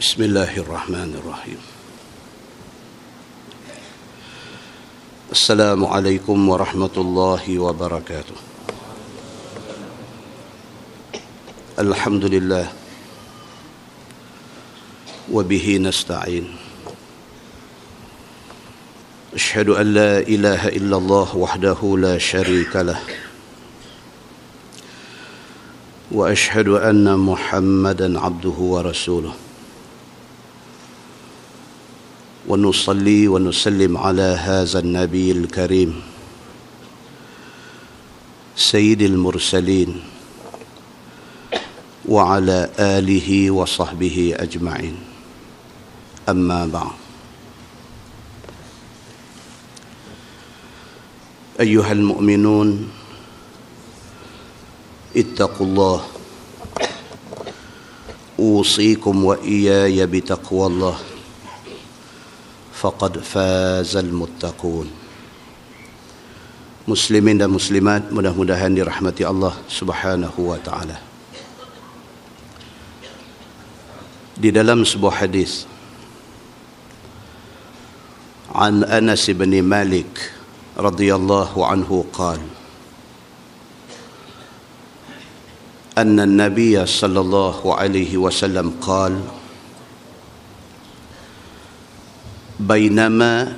Bismillahirrahmanirrahim. Assalamualaikum warahmatullahi wabarakatuh. Alhamdulillah wa bihi nasta'in. Asyhadu an la ilaha illallah wahdahu la syarika lah. Wa asyhadu anna Muhammadan abduhu wa rasuluh. Wa nusalli wa nusallim ala hadha an-nabiy al-karim sayyidil mursalin wa ala alihi wa sahbihi ajma'in. Amma ba'd. Ayyuhal mu'minun, ittaqullah. Usikum wa iyaya bitaqwallah. Faqad fazal muttaqun. Muslimin dan muslimat, mudah-mudahan dirahmati Allah Subhanahu wa taala. Di dalam sebuah hadis an Anas bin Malik radhiyallahu anhu qala anna an-nabiy sallallahu alaihi wasallam qala bainama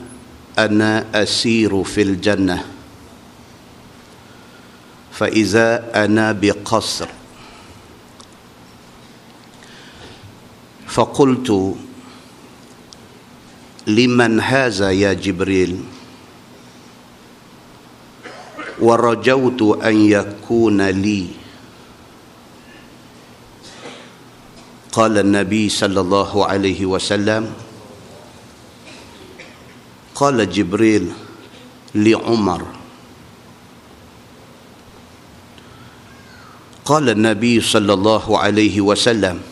ana asiru fil jannah fa iza ana biqasr faqultu liman haza ya Jibril wa rajawtu an yakuna li. Qala an-nabi sallallahu alaihi wasallam qala Jibril li Umar. Qala an-nabi sallallahu alaihi wasallam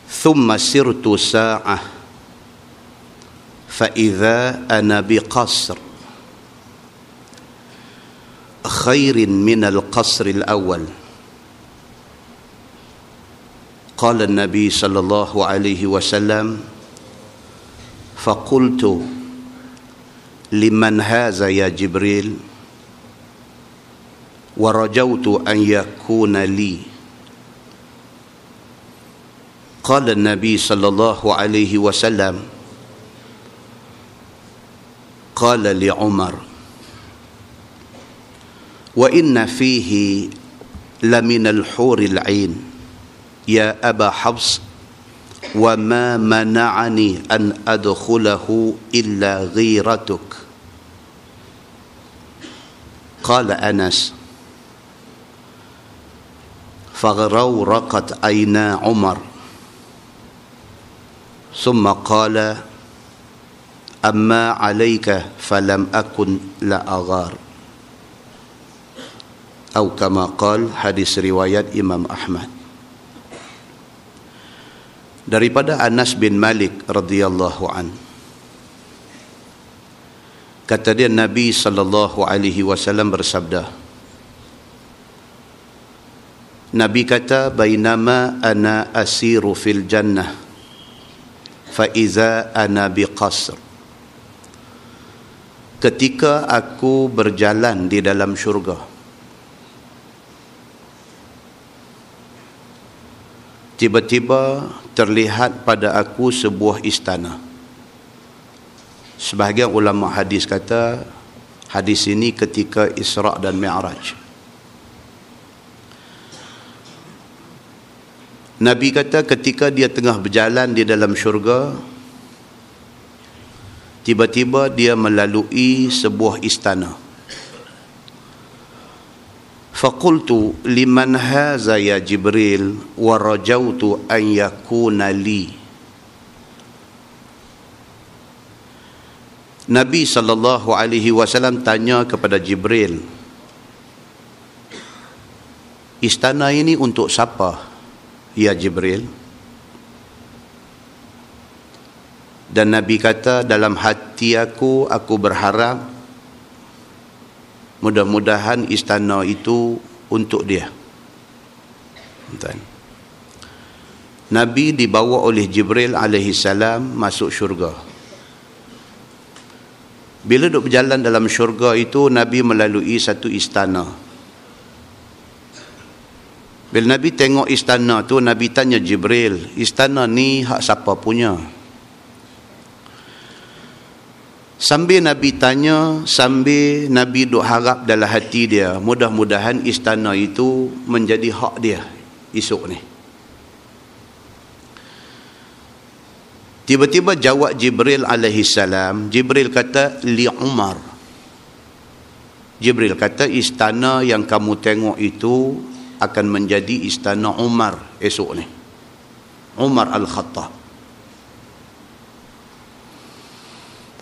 thumma sirtu sa'ah fa idza ana biqasr khairin min al-qasr al-awwal. Qala an-nabi sallallahu alaihi wasallam faqultu liman haza ya Jibril wa rajawtu an yakuna li. Qala an-nabi sallallahu alaihi wasallam qala li Umar wa inna fihi lamin al-huril 'ain ya Aba Hafs wa ma mana'ani an adkhulahu illa ghiratuk. Qala Anas faghrawraqat ayna Umar thumma qala amma alayka falam akun la aghar, atau kama qala. Hadis riwayat Imam Ahmad. Daripada Anas bin Malik radhiyallahu an, kata dia, Nabi sallallahu alaihi wasallam bersabda, Nabi kata, bainama ana asiru fil jannah fa iza ana biqasr. Ketika aku berjalan di dalam syurga, tiba-tiba terlihat pada aku sebuah istana. Sebahagian ulama hadis kata hadis ini ketika Isra' dan Mi'raj. Nabi kata ketika dia tengah berjalan di dalam syurga, tiba-tiba dia melalui sebuah istana. Faqultu liman haza ya Jibril wa rajawtu an yakuna li. Nabi sallallahu alaihi wasallam tanya kepada Jibril, istana ini untuk siapa ya Jibril? Dan Nabi kata, dalam hati aku berharap mudah-mudahan istana itu untuk dia. Nabi dibawa oleh Jibril alaihi salam masuk syurga. Bila duk berjalan dalam syurga itu, Nabi melalui satu istana. Bila Nabi tengok istana tu, Nabi tanya Jibril, istana ni hak siapa punya? Sambil Nabi tanya, sambil Nabi duk harap dalam hati dia, mudah-mudahan istana itu menjadi hak dia esok ni. Tiba-tiba jawab Jibril alaihi salam. Jibril kata, li Umar. Jibril kata, istana yang kamu tengok itu akan menjadi istana Umar esok ni. Umar Al-Khattab.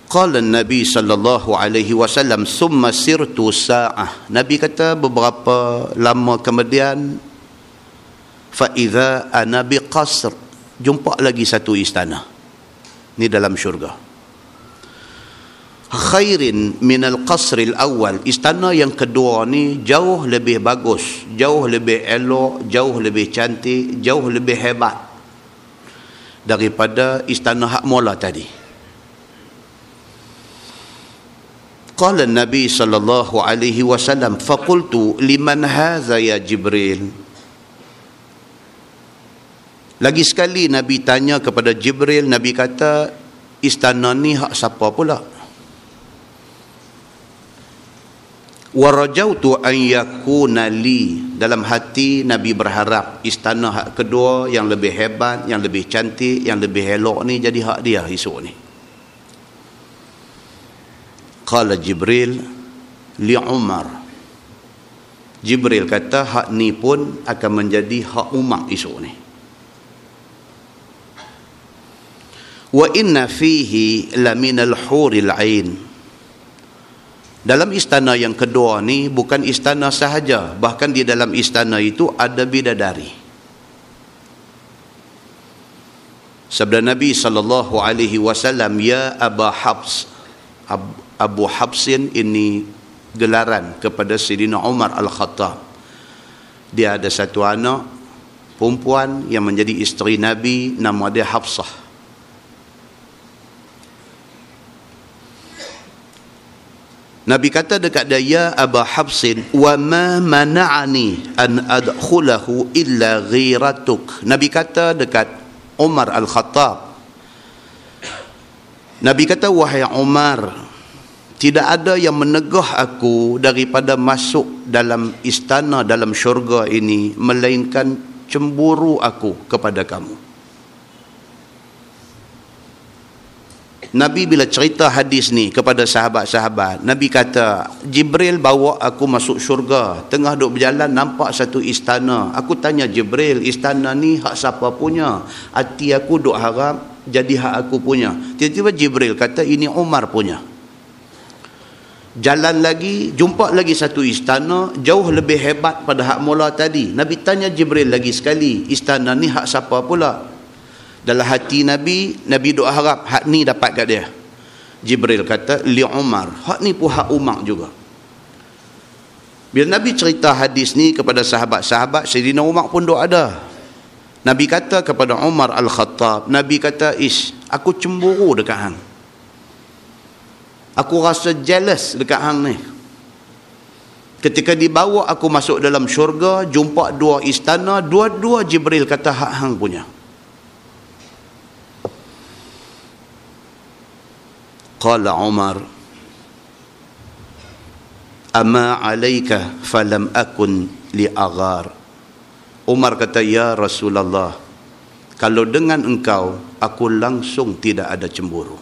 Qala Nabi sallallahu alaihi wasallam, summa sirtu sa'ah. Nabi kata beberapa lama kemudian, fa idza ana biqasr, jumpa lagi satu istana. Ni dalam syurga. Khairin minal qasril awal, istana yang kedua ni jauh lebih bagus, jauh lebih elok, jauh lebih cantik, jauh lebih hebat daripada istana hak mula tadi. Qala Nabi sallallahu alaihi wasallam, faqultu liman hadza ya Jibril. Lagi sekali Nabi tanya kepada Jibril, Nabi kata, istana ni hak siapa pula? Wa rajautu an yakuna li. Dalam hati Nabi berharap istana hak kedua yang lebih hebat, yang lebih cantik, yang lebih elok ni jadi hak dia esok ni. Qala Jibril li Umar. Jibril kata hak ni pun akan menjadi hak Umar esok ni. Wa inna fihi la minal huril ain. Dalam istana yang kedua ni bukan istana sahaja, bahkan di dalam istana itu ada bidadari. Sabda Nabi sallallahu alaihi wasallam, ya Aba Habs. Abu Habsin ini gelaran kepada Sayyidina Umar Al-Khattab. Dia ada satu anak perempuan yang menjadi isteri Nabi, nama dia Hafsah. Nabi kata dekat dia, ya Aba Habsin, wa ma mana'ani an adkhulahu illa ghiratuk. Nabi kata dekat Umar Al-Khattab, Nabi kata, wahai Umar, tidak ada yang menegah aku daripada masuk dalam istana dalam syurga ini melainkan cemburu aku kepada kamu. Nabi bila cerita hadis ni kepada sahabat-sahabat, Nabi kata, Jibril bawa aku masuk syurga, tengah duk berjalan nampak satu istana. Aku tanya Jibril, istana ni hak siapa punya? Hati aku duk harap jadi hak aku punya. Tiba-tiba Jibril kata, ini Umar punya. Jalan lagi, jumpa lagi satu istana jauh lebih hebat pada hak mula tadi. Nabi tanya Jibril lagi sekali, istana ni hak siapa pula? Dalam hati Nabi, Nabi doa harap hak ni dapat kat dia. Jibril kata, li Umar, hak ni pun hak Umar juga. Bila Nabi cerita hadis ni kepada sahabat-sahabat, Sayyidina Umar pun doa ada. Nabi kata kepada Umar Al-Khattab, Nabi kata, aku cemburu dekat hang. Aku rasa jealous dekat hang ni. Ketika dibawa aku masuk dalam syurga, jumpa dua istana, dua-dua Jibril kata hak hang punya. Qala Umar, ama alaika falam akun li aghar. Umar kata, ya Rasulullah, kalau dengan engkau aku langsung tidak ada cemburu.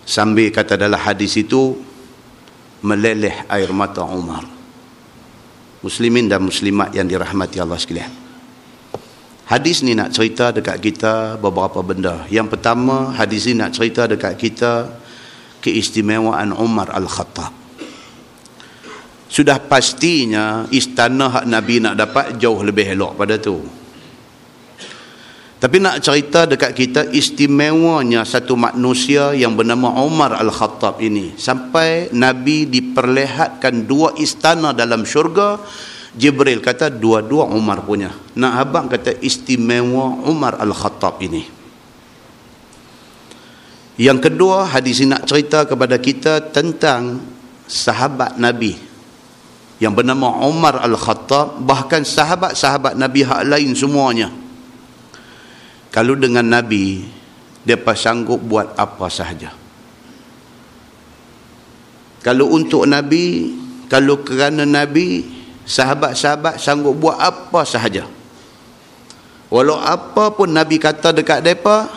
Sambil kata dalam hadis itu meleleh air mata Umar. Muslimin dan muslimat yang dirahmati Allah sekalian, hadis ni nak cerita dekat kita beberapa benda. Yang pertama, hadis ni nak cerita dekat kita keistimewaan Umar Al-Khattab. Sudah pastinya istana hak Nabi nak dapat jauh lebih elok pada tu. Tapi nak cerita dekat kita istimewanya satu manusia yang bernama Umar Al-Khattab ini. Sampai Nabi diperlihatkan dua istana dalam syurga Jibril kata dua-dua Umar punya. Nak abang kata istimewa Umar Al-Khattab ini. Yang kedua, hadis ini nak cerita kepada kita tentang sahabat Nabi yang bernama Umar Al-Khattab, bahkan sahabat-sahabat Nabi hak lain semuanya. Kalau dengan Nabi, mereka sanggup buat apa sahaja. Kalau untuk Nabi, kalau kerana Nabi, sahabat-sahabat sanggup buat apa sahaja. Walau apa pun Nabi kata dekat mereka,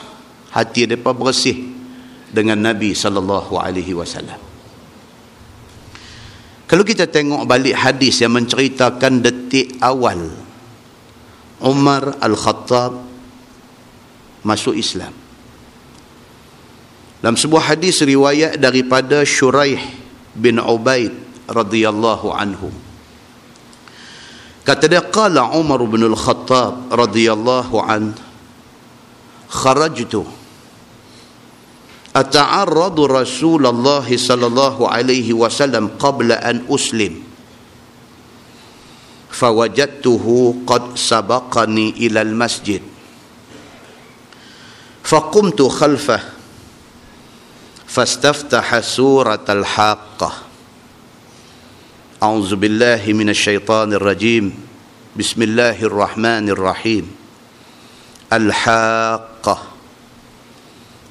hati mereka bersih dengan Nabi SAW. Kalau kita tengok balik hadis yang menceritakan detik awal Umar Al-Khattab masuk Islam, dalam sebuah hadis riwayat daripada Shuraih bin Ubaid radhiyallahu anhu, kata dia, qala Umar bin Al-Khattab radhiyallahu an, kharajtu ata'arradu Rasulullah sallallahu alaihi wasallam qabla an uslim, fawajadtuhu qad sabaqani ila al-masjid, faqumtu khalfah, fastaftaha surat al-haqqah, a'udzu billahi minasy syaithanir rajim, bismillahirrahmanirrahim, al-haqqah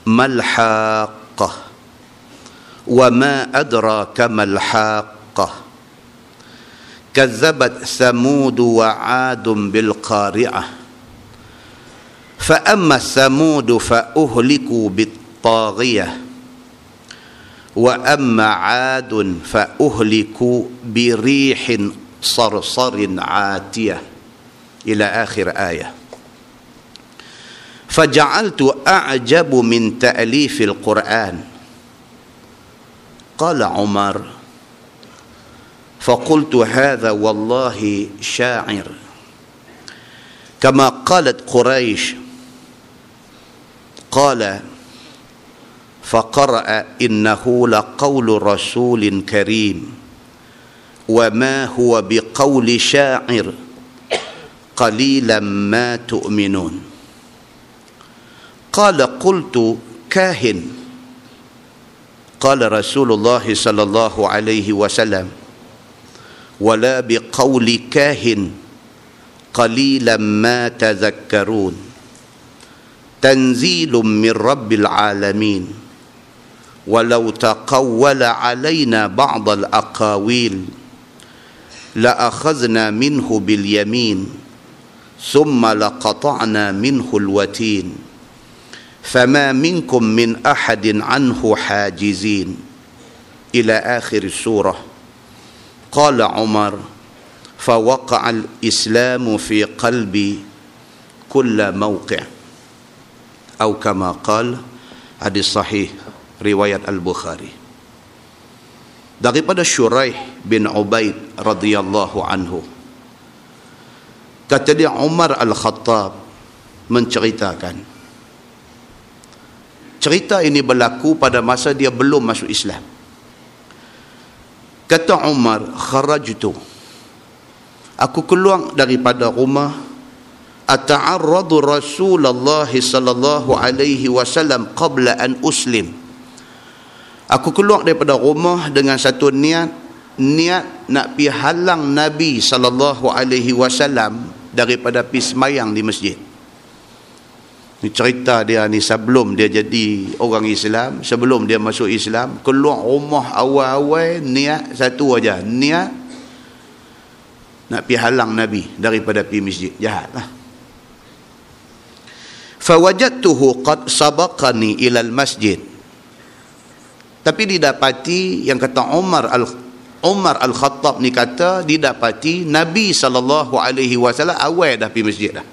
mal haqqah wa ma adraka mal haqqah, kazzabat Thamud wa 'adun bil qari'ah, fa amma Thamud fa uhliku bit taghiyah wa amma 'adun fa uhliku bi rihin sarsarin 'atiyah, ila akhir ayah. فجعلت أعجب من تأليف القرآن. قال عمر فقلت هذا والله شاعر كما قالت قريش. قال فقرأ إنه لقول رسول كريم وما هو بقول شاعر قليلا ما تؤمنون. قال قلت كاهن. قال رسول الله صلى الله عليه وسلم ولا بقول كاهن قليلا ما تذكرون، تنزيل من رب العالمين، ولو تقول علينا بعض الأقاويل لأخذنا منه باليمين ثم لقطعنا منه الوتين، فما منكم من أحد عنه حاجزين، إلى آخر السورة. قال عمر فوقع الإسلام في قلبي كل موقع، أو كما قال، hadis sahih riwayat Al-Bukhari. Daripada Shuraih bin Ubaid radhiyallahu anhu, kata dia, Umar Al-Khattab menceritakan, cerita ini berlaku pada masa dia belum masuk Islam. Kata Umar, kharajtu, aku keluar daripada rumah, ata'arradu Rasulullah sallallahu alaihi wasallam qabla an uslim. Aku keluar daripada rumah dengan satu niat nak pi halang Nabi sallallahu alaihi wasallam daripada pi sembahyang di masjid. Ni cerita dia ni sebelum dia jadi orang Islam, sebelum dia masuk Islam, keluar rumah awal-awal niat satu aja, niat nak pi halang Nabi daripada pi masjid. Jahatlah. Fawajadtuhu qad sabaqani ila al-masjid. Tapi didapati, yang kata Umar Al-Khattab ni kata, didapati Nabi sallallahu alaihi wasallam awal dah pi masjid dah.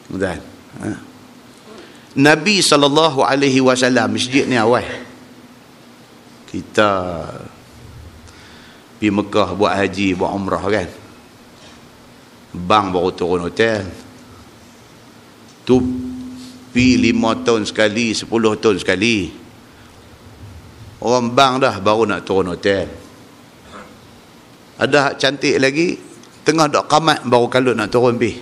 Dan Nabi sallallahu alaihi wasallam masjid ni awal. Kita pergi Mekah buat haji, buat umrah kan, bang baru turun hotel tu, pergi 5 tahun sekali, 10 tahun sekali. Orang bang dah baru nak turun hotel. Ada hak cantik lagi, tengah dok qamat baru kalut nak turun pi.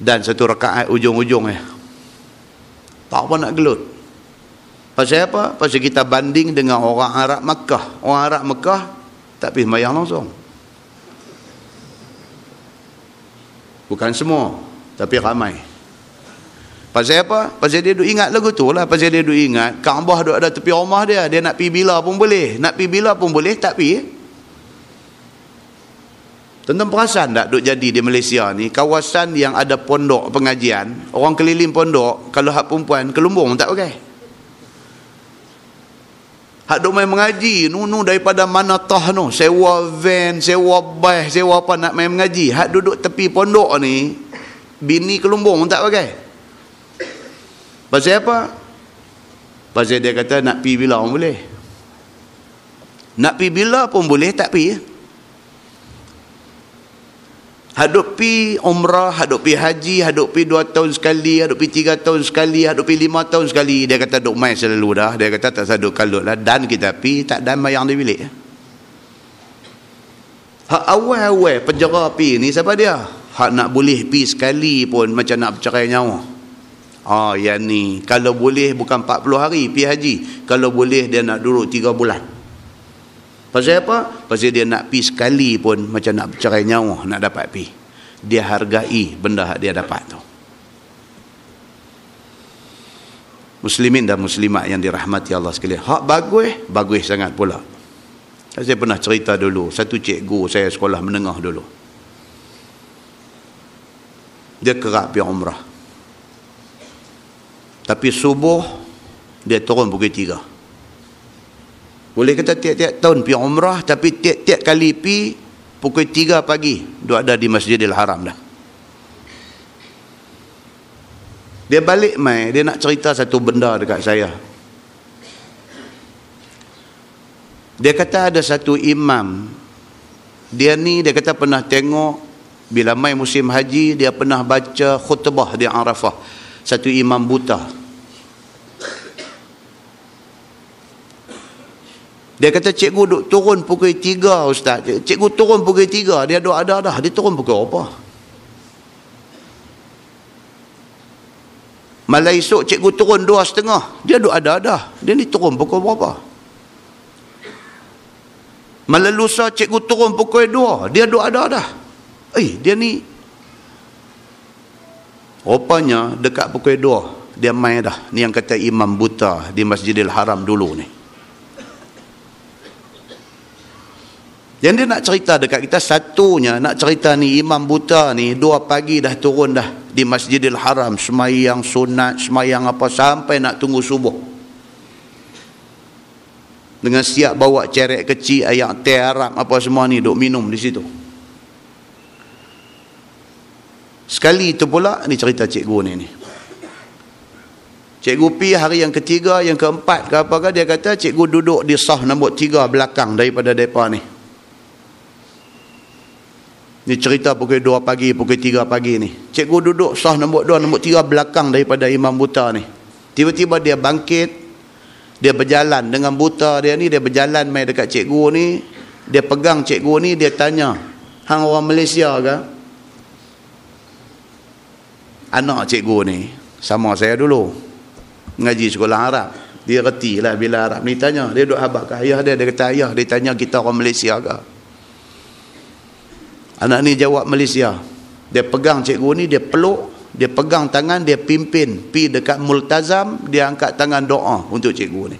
Dan satu rakaat ujung-ujung tak apa nak gelut. Pasal apa? Pasal kita banding dengan orang Arab Makkah. Orang Arab Makkah tak pergi sembahyang langsung. Bukan semua, tapi ramai. Pasal apa? Pasal dia duk ingat lagu tu lah. Pasal dia duk ingat Kaabah duk ada tepi rumah dia. Dia nak pergi bila pun boleh. Nak pergi bila pun boleh, tak pergi. Tuan-tuan perasan tak duk jadi di Malaysia ni, kawasan yang ada pondok pengajian, orang keliling pondok, kalau hak perempuan ke lumbung tak pakai. Hak duk main mengaji, nu daripada mana tah nu, sewa van, sewa bas, sewa apa nak main mengaji. Hak duduk tepi pondok ni, bini ke lumbung tak pakai. Pasal apa? Pasal dia kata nak pi bila pun boleh. Nak pi bila pun boleh, tak pi. Haduk pi umrah, haduk pi haji, haduk pi 2 tahun sekali, haduk pi 3 tahun sekali, haduk pi 5 tahun sekali. Dia kata duk main selalu dah. Dia kata tak saduk kalut lah. Dan kita pi, tak dan mayang di bilik. Hak awal-awal penjara pi ni siapa dia? Hak nak boleh pi sekali pun macam nak bercerai nyawa. Yang ni. Kalau boleh bukan 40 hari pi haji. Kalau boleh dia nak duduk 3 bulan. Pasal apa? Pasal dia nak pi sekali pun macam nak bercerai nyawa nak dapat pi. Dia hargai benda yang dia dapat tu. Muslimin dan muslimat yang dirahmati Allah sekalian. Hak bagus sangat pula. Saya pernah cerita dulu, satu cikgu saya sekolah menengah dulu. Dia kerap pergi umrah. Tapi subuh dia turun pukul 3. Boleh kata tiap-tiap tahun pergi umrah, tapi tiap-tiap kali pergi pukul 3 pagi dia ada di Masjidil Haram dah. Dia balik mai, dia nak cerita satu benda dekat saya. Dia kata ada satu imam, dia ni dia kata pernah tengok bila mai musim haji, dia pernah baca khutbah di Arafah, satu imam buta. Dia kata cikgu duk turun pukul 3 ustaz. Cikgu turun pukul 3, dia duk ada dah. Dia turun pukul apa? Malah esok cikgu turun 2.30, dia duk ada dah. Dia ni turun pukul berapa? Malah lusa cikgu turun pukul 2, dia duk ada dah. Dia ni rupanya dekat pukul 2 dia main dah. Ni yang kata imam buta di Masjidil Haram dulu ni. Yang dia nak cerita dekat kita, satunya nak cerita ni imam buta ni 2 pagi dah turun dah di Masjidil Haram, semayang sunat, semayang apa sampai nak tunggu subuh. Dengan siap bawa cerek kecil, air teh Arab apa semua ni duk minum di situ. Sekali itu pula ni cerita cikgu ni. Cikgu pi hari yang ketiga, yang keempat ke apa ke, dia kata cikgu duduk di saf nombor 3 belakang daripada depa ni. Ni cerita pukul 2 pagi, pukul 3 pagi ni. Cikgu duduk sah nombor 2, nombor 3 belakang daripada imam buta ni. Tiba-tiba dia bangkit, dia berjalan dengan buta dia ni, dia berjalan mai dekat cikgu ni, dia pegang cikgu ni, dia tanya, hang orang Malaysia ke? Anak cikgu ni sama saya dulu, ngaji sekolah Arab. Dia reti lah bila Arab ni tanya, dia duduk habaq ke ayah dia, dia kata ayah, dia tanya kita orang Malaysia ke? Anak ni jawab Malaysia. Dia pegang cikgu ni, dia peluk, dia pegang tangan, dia pimpin pi dekat multazam, dia angkat tangan doa untuk cikgu ni.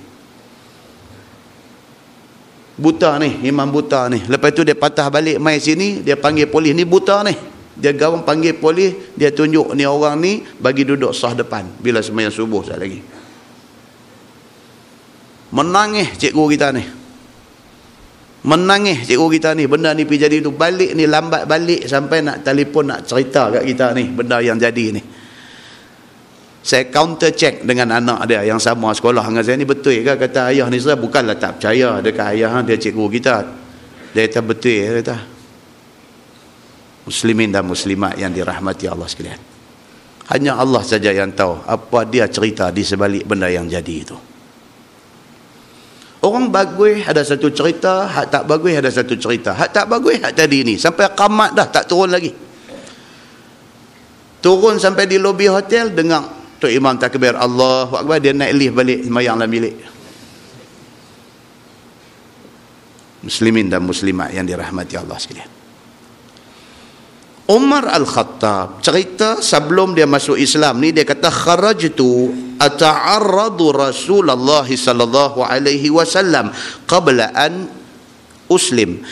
Buta ni, imam buta ni. Lepas tu dia patah balik mai sini, dia panggil polis, ni buta ni. Dia gawang panggil polis, dia tunjuk ni orang ni bagi duduk sah depan bila sembahyang subuh sekali lagi. Menangis cikgu kita ni. Menangis cikgu kita ni, benda ni pergi jadi tu. Balik ni lambat balik sampai nak telefon nak cerita kat kita ni benda yang jadi ni. Saya counter check dengan anak dia yang sama sekolah dengan saya ni, betul ke kata ayah ni? Saya bukanlah tak percaya dekat ayah, dia cikgu kita. Dia kata betul, dia kata. Muslimin dan muslimat yang dirahmati Allah sekalian, hanya Allah saja yang tahu apa dia cerita di sebalik benda yang jadi itu. Orang bagus ada satu cerita, hak tak bagus ada satu cerita. Hak tak bagus hak tadi ni. Sampai qamat dah tak turun lagi. Turun sampai di lobi hotel, dengar Tok Imam takbir Allahu Akbar, dia naik lift balik sembahyang dalam bilik. Muslimin dan muslimat yang dirahmati Allah sekalian. Umar Al-Khattab cerita sebelum dia masuk Islam ni, dia kata kharajtu ata'arradu Rasulullah sallallahu alaihi wasallam qabla an uslim.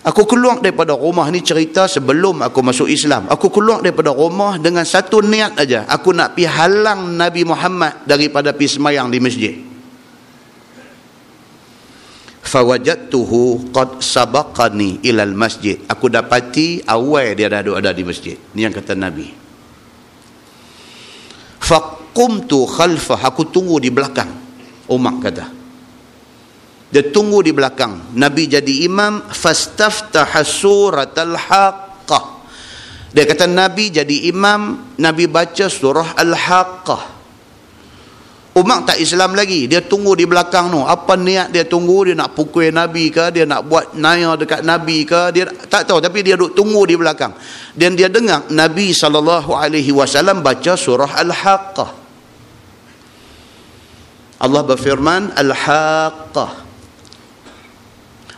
Aku keluar daripada rumah ni, cerita sebelum aku masuk Islam. Aku keluar daripada rumah dengan satu niat aja. Aku nak pi halang Nabi Muhammad daripada pi sembahyang di masjid. Fawajadtuhu qad sabaqani ilal masjid. Aku dapati awal dia dah ada di masjid. Ni yang kata Nabi. Faqumtu khalfah, aku tunggu di belakang. Umar kata, dia tunggu di belakang. Nabi jadi imam. Fastaftaha suratal Haqqah. Dia kata Nabi jadi imam, Nabi baca surah Al-Haqqah. Umar tak Islam lagi, dia tunggu di belakang tu. Apa niat dia tunggu? Dia nak pukul Nabi ke? Dia nak buat naya dekat Nabi ke? Dia tak tahu, tapi dia duduk tunggu di belakang. Dan dia dengar Nabi SAW baca surah Al-Haqqah. Allah berfirman, Al-Haqqah,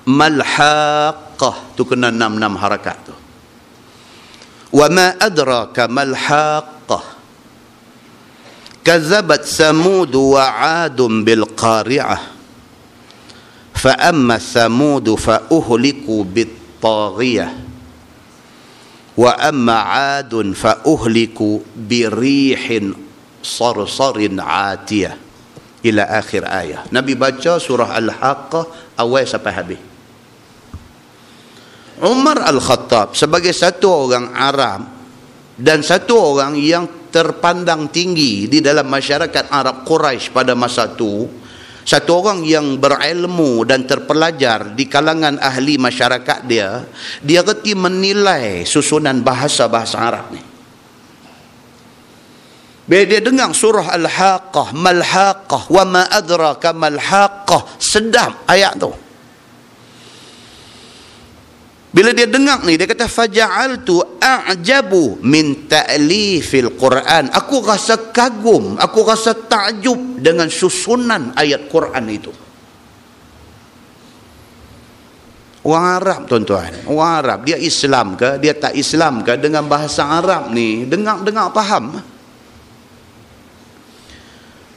Mal-Haqqah. Tu kena 6 harakat tu. Wa ma adraka mal-Haqqah. Kazabat Samud wa 'Adun bil qari'ah. Fa amma Samud fa uhliku bit taghiyah. Wa amma 'Adun fa uhliku bi rihin sarsarin 'atiyah. Ila akhir ayat. Nabi baca surah Al-Haqqah awal sampai habis. Umar Al-Khattab sebagai satu orang Arab dan satu orang yang terpandang tinggi di dalam masyarakat Arab Quraisy pada masa itu, satu orang yang berilmu dan terpelajar di kalangan ahli masyarakat dia reti menilai susunan bahasa-bahasa Arab ni. Bila dia dengar surah Al-Haqqah, Mal-Haqqah, wa ma adraka mal-Haqqah, sedap ayat tu. Bila dia dengar ni, dia kata faja'altu a'jabu min ta'lifil Quran. Aku rasa kagum, aku rasa takjub dengan susunan ayat Quran itu. Orang Arab, tuan-tuan, orang Arab, dia Islam ke, dia tak Islam ke, dengan bahasa Arab ni dengar faham.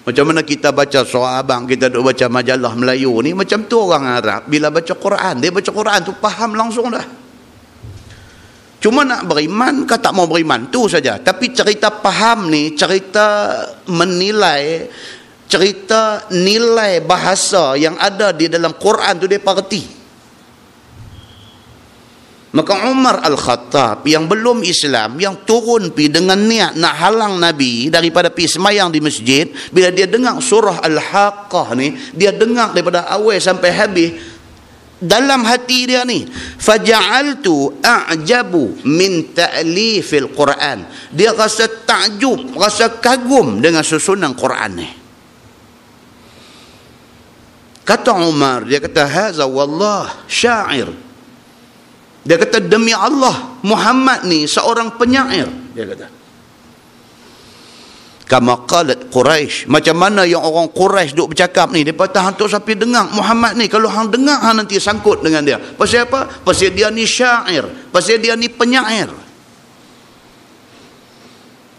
Macam mana kita baca surah abang, kita duk baca majalah Melayu ni, macam tu orang Arab bila baca Quran, dia baca Quran tu faham langsung dah. Cuma nak beriman ke tak mau beriman tu saja. Tapi cerita faham ni, cerita menilai, cerita nilai bahasa yang ada di dalam Quran tu dia parti. Maka Umar Al-Khattab yang belum Islam, yang turun pi dengan niat nak halang Nabi daripada pi semayang di masjid, bila dia dengar surah Al-Haqqah ni, dia dengar daripada awal sampai habis, dalam hati dia ni, faja'altu a'jabu min ta'lifil Quran. Dia rasa takjub, rasa kagum dengan susunan Quran ni. Kata Umar, dia kata haza wallah syair. Dia kata demi Allah, Muhammad ni seorang penyair, dia kata. Kama qalat Quraisy, macam mana yang orang Quraisy duk bercakap ni, depa tahan tok sampai dengar Muhammad ni, kalau hang dengar hang nanti sangkut dengan dia. Pasal apa? Pasal dia ni syair, pasal dia ni penyair.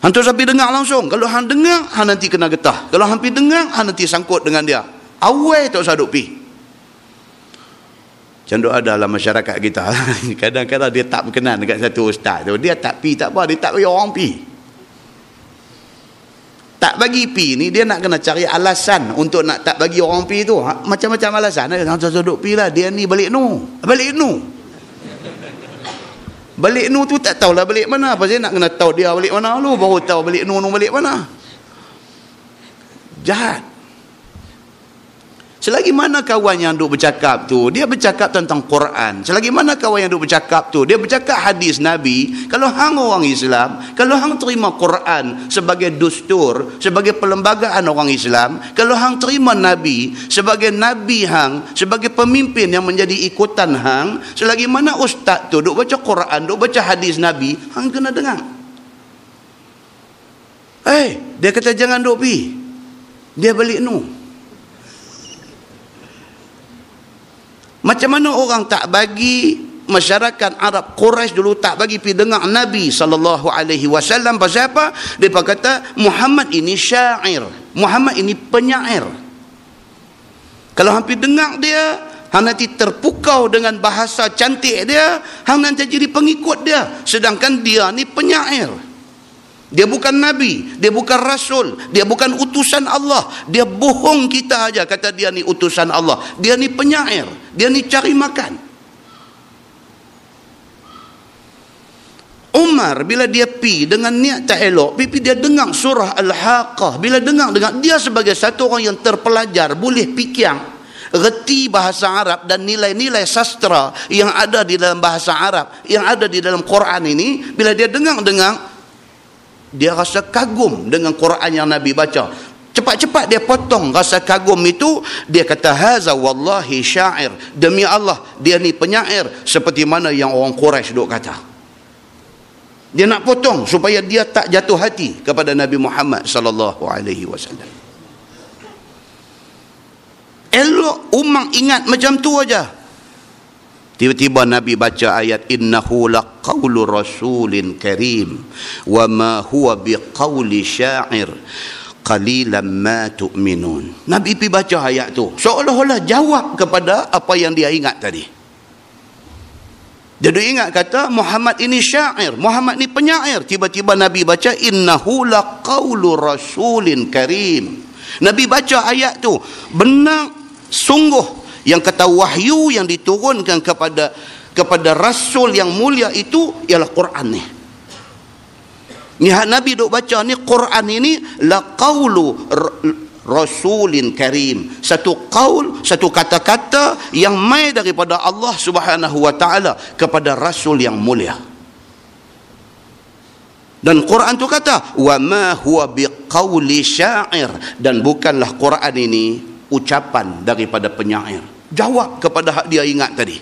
Hang tok sampai dengar langsung, kalau hang dengar hang nanti kena getah, kalau hang pi dengar hang nanti sangkut dengan dia. Awal tok saduk pi. Macam tu ada dalam masyarakat kita. Kadang-kadang dia tak berkenan dekat satu ustaz tu. Dia tak pi tak apa, dia tak bagi orang pi. Tak bagi pi ni, dia nak kena cari alasan untuk nak tak bagi orang pi tu. Macam-macam alasan. Dia duduk pi lah, dia ni balik nu. Balik nu. Balik nu tu tak tahulah balik mana. Pasal nak kena tahu dia balik mana lu, baru tahu balik nu balik mana. Jahat. Selagi mana kawan yang duk bercakap tu, dia bercakap tentang Quran. Selagi mana kawan yang duk bercakap tu, dia bercakap hadis Nabi. Kalau hang orang Islam, kalau hang terima Quran sebagai dustur, sebagai perlembagaan orang Islam, kalau hang terima Nabi sebagai Nabi hang, sebagai pemimpin yang menjadi ikutan hang, selagi mana ustaz tu duk baca Quran, duk baca hadis Nabi, hang kena dengar. Dia kata jangan duk pi. Dia balik Macam mana orang tak bagi masyarakat Arab Quraisy dulu tak bagi pergi dengar Nabi SAW. Pasal apa? Mereka kata Muhammad ini syair, Muhammad ini penyair. Kalau hampir dengar dia, hang nanti terpukau dengan bahasa cantik dia, hang nanti jadi pengikut dia. Sedangkan dia ni penyair. Dia bukan Nabi, dia bukan Rasul, dia bukan utusan Allah. Dia bohong kita aja kata dia ni utusan Allah. Dia ni penyair, dia ni cari makan. Umar bila dia pi dengan niat tak elok, dia dengar surah Al-Haqqah. Bila dengar dia sebagai satu orang yang terpelajar, boleh fikir, reti bahasa Arab dan nilai-nilai sastra yang ada di dalam bahasa Arab, yang ada di dalam Quran ini, bila dia dengar, dia rasa kagum dengan Quran yang Nabi baca. Cepat-cepat dia potong rasa kagum itu. Dia kata haza wallahi syair, demi Allah dia ni penyair, seperti mana yang orang Quraisy duk kata. Dia nak potong supaya dia tak jatuh hati kepada Nabi Muhammad sallallahu alaihi wasallam. Elok Umar ingat macam tu aja. Tiba-tiba Nabi baca ayat innahu laqaulu rasulin karim wa ma huwa biqauli syair qalilan ma tu'minun. Nabi pergi baca ayat tu seolah-olah jawab kepada apa yang dia ingat tadi. Dia ingat kata Muhammad ini syair, Muhammad ni penyair. Tiba-tiba Nabi baca innahu laqaulu rasulin karim. Nabi baca ayat tu, benar sungguh yang kata wahyu yang diturunkan kepada Rasul yang mulia itu ialah Quran ni. Ni Nabi duk baca ni Quran ini la qaulu rasulin karim. Satu qaul, satu kata-kata yang mai daripada Allah Subhanahu wa taala kepada Rasul yang mulia. Dan Quran tu kata wa ma huwa biqauli syair, dan bukanlah Quran ini ucapan daripada penyair. Jawab kepada hak dia ingat tadi.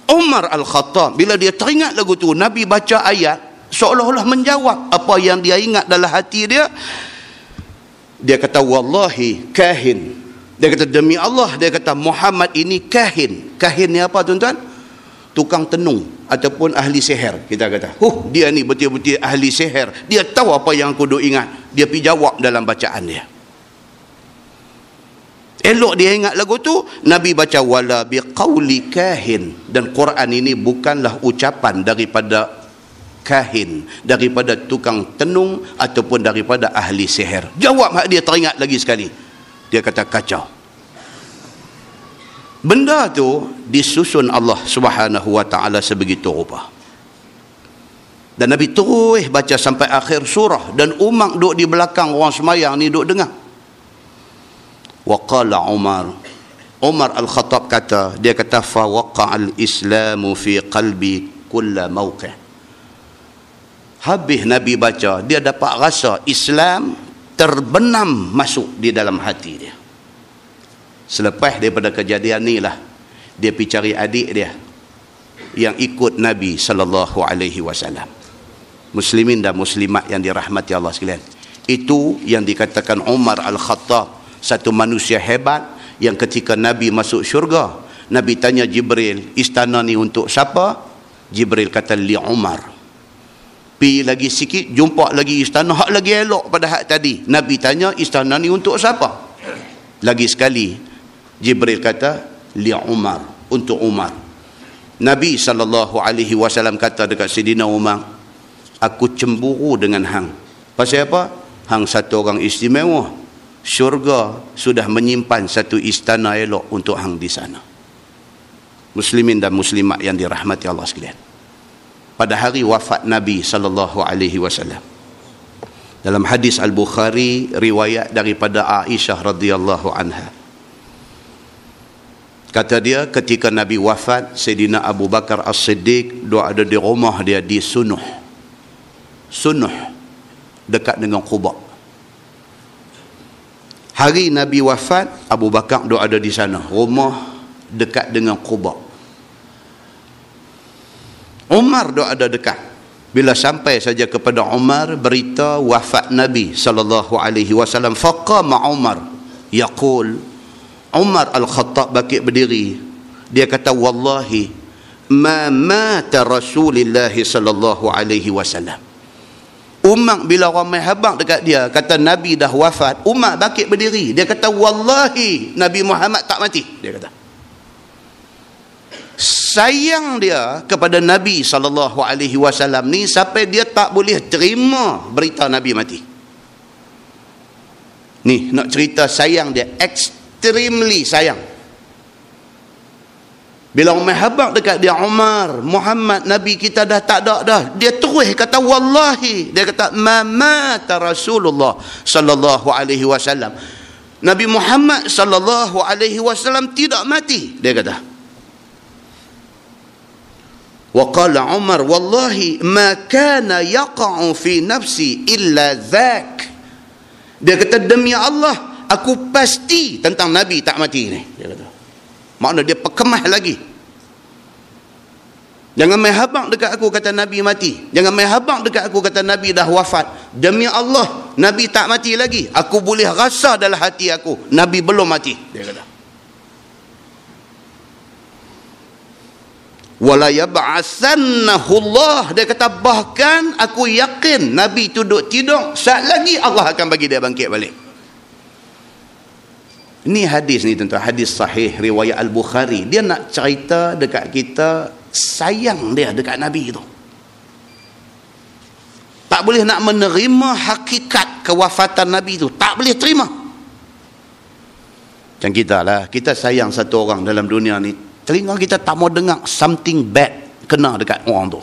Umar Al-Khattab bila dia teringat lagu tu, Nabi baca ayat seolah-olah menjawab apa yang dia ingat dalam hati dia. Dia kata wallahi kahin. Dia kata demi Allah, dia kata Muhammad ini kahin. Kahin ni apa tuan-tuan? Tukang tenung ataupun ahli sihir, kita kata. Dia ni betul-betul ahli sihir. Dia tahu apa yang aku duk ingat. Dia pergi jawab dalam bacaan dia. Elok dia ingat lagu tu, Nabi baca wala biqauli kahin, dan Quran ini bukanlah ucapan daripada kahin, daripada tukang tenung ataupun daripada ahli sihir. Jawab hak dia teringat lagi sekali. Dia kata kacau. Benda tu disusun Allah Subhanahu wa taala sebegitu rupa. Dan Nabi terus baca sampai akhir surah, dan Umar duduk di belakang orang semayang ni duduk dengar. Waqala Umar Al-Khattab kata, dia kata fa waqa'al islamu fi qalbi kulla mawqi'. Habis Nabi baca, dia dapat rasa Islam terbenam masuk di dalam hati dia. Selepas daripada kejadian ni lah, dia pergi cari adik dia yang ikut Nabi sallallahu alaihi wasallam. Muslimin dan muslimat yang dirahmati Allah sekalian. Itu yang dikatakan Umar Al-Khattab, satu manusia hebat yang ketika Nabi masuk syurga, Nabi tanya Jibril, istana ni untuk siapa? Jibril kata li Umar. Pi lagi sikit, jumpa lagi istana hak lagi elok pada hak tadi. Nabi tanya istana ni untuk siapa? Lagi sekali Jibril kata li Umar, untuk Umar. Nabi SAW kata dekat Sayyidina Umar, aku cemburu dengan hang. Pasal apa? Hang satu orang istimewa. Syurga sudah menyimpan satu istana elok untuk hang di sana. Muslimin dan muslimat yang dirahmati Allah sekalian. Pada hari wafat Nabi SAW, Dalam hadis Al-Bukhari, riwayat daripada Aisyah radhiyallahu anha. Kata dia, ketika Nabi wafat, Sayyidina Abu Bakar As-Siddiq dia ada di rumah dia di Sunuh. Sunuh, dekat dengan Quba. Hari Nabi wafat, Abu Bakar dia ada di sana. Rumah dekat dengan Quba. Umar dia ada dekat. Bila sampai saja kepada Umar berita wafat Nabi sallallahu alaihi wasallam, faqama Umar yaqul, Umar Al-Khattab bangkit berdiri, dia kata, wallahi ma mata Rasulullah sallallahu alaihi wasallam. Umar bila ramai habaq dekat dia kata Nabi dah wafat, Umar bangkit berdiri, dia kata, wallahi Nabi Muhammad tak mati, dia kata. Sayang dia kepada Nabi SAW ni sampai dia tak boleh terima berita Nabi mati. Ni nak cerita sayang dia, extremely sayang. Bila Umar habaq dekat dia, Umar, Muhammad Nabi kita dah tak ada dah, dia terus kata wallahi, dia kata ma mata Rasulullah sallallahu alaihi wasallam, Nabi Muhammad sallallahu alaihi wasallam tidak mati, dia kata. وقال عمر والله ما كان يقع في نفسي إلا ذاك. Dia kata, demi Allah aku pasti tentang Nabi tak mati ni, dia kata. Makna dia perkemah lagi. Jangan main habaq dekat aku kata Nabi mati, jangan main habaq dekat aku kata Nabi dah wafat. Demi Allah Nabi tak mati lagi, aku boleh rasa dalam hati aku Nabi belum mati, dia kata. Wala yab'atsannahu Allah, dia kata bahkan aku yakin Nabi duduk tidur, saat lagi Allah akan bagi dia bangkit balik. Ini hadis ni tuan-tuan, hadis sahih riwayat Al-Bukhari. Dia nak cerita dekat kita sayang dia dekat Nabi tu. Tak boleh nak menerima hakikat kewafatan Nabi tu, tak boleh terima. Macam kita lah, kita sayang satu orang dalam dunia ni, telinga kita tak mau dengar something bad kena dekat orang tu.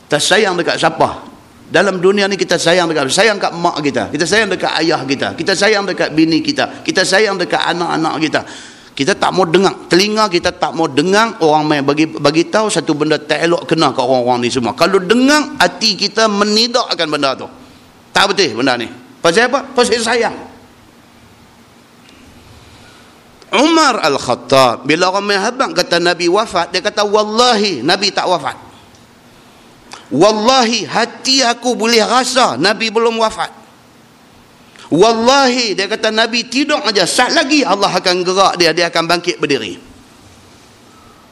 Kita sayang dekat siapa? Dalam dunia ni kita sayang dekat, sayang kat mak kita, kita sayang dekat ayah kita sayang dekat bini kita sayang dekat anak-anak kita. Kita tak mau dengar, telinga kita tak mau dengar orang main bagi tahu satu benda tak elok kena kat orang-orang ni semua. Kalau dengar, hati kita menidak akan benda tu. Tak betul benda ni. Pasal apa? Pasal sayang. Umar Al-Khattab bila ramai habaq kata Nabi wafat, dia kata wallahi Nabi tak wafat. Wallahi hati aku boleh rasa Nabi belum wafat. Wallahi dia kata Nabi tidur aja, saat lagi Allah akan gerak dia akan bangkit berdiri.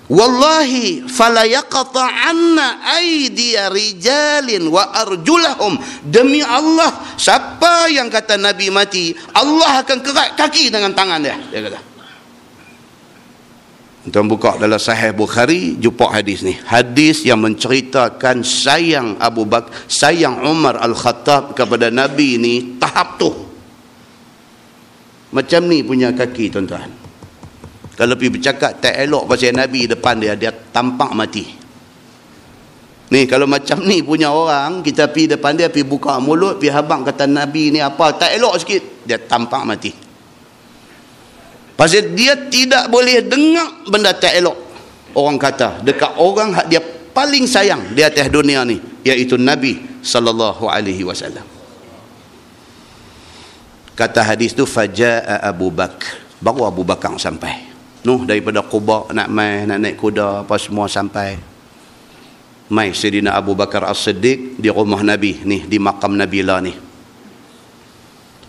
Wallahi fala yaqta'anna aydiya rijalin wa arjulahum, demi Allah siapa yang kata Nabi mati, Allah akan kerat kaki dengan tangan dia kata. Tuan buka dalam Sahih Bukhari, jumpa hadis ni. Hadis yang menceritakan sayang Abu Bakar, sayang Umar Al-Khattab kepada Nabi ni tahap tu. Macam ni punya kaki tuan-tuan. Kalau pergi bercakap tak elok pasal Nabi depan dia, dia tampak mati. Ni kalau macam ni punya orang, kita pergi depan dia, pergi buka mulut, pergi habang kata Nabi ni apa, tak elok sikit, dia tampak mati. Pasal dia tidak boleh dengar benda tak elok orang kata dekat orang hak dia paling sayang di atas dunia ni, iaitu Nabi sallallahu alaihi wasallam. Kata hadis tu, fajaa Abu Bakar, baru Abu Bakar sampai. Nuh daripada Quba nak naik kuda apa semua sampai. Mai Sayyidina Abu Bakar As-Siddiq di rumah Nabi ni, di makam Nabi lah ni.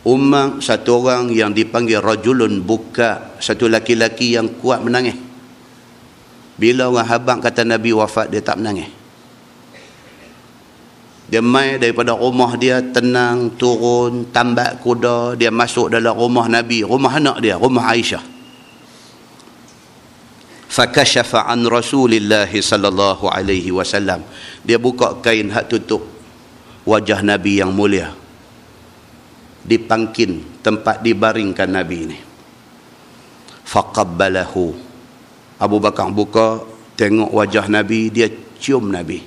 Umar satu orang yang dipanggil rajulun buka, satu laki-laki yang kuat menangis. Bila orang habaq kata Nabi wafat, dia tak menangis. Dia mai daripada rumah dia, tenang, turun, tambak kuda, dia masuk dalam rumah Nabi, rumah anak dia, rumah Aisyah. Fakashafa an Rasulillah sallallahu alaihi wasallam. Dia buka kain hak tutup wajah Nabi yang mulia. Dipangkin tempat dibaringkan Nabi ni. Faqabbalahu. Abu Bakar buka, tengok wajah Nabi, dia cium Nabi.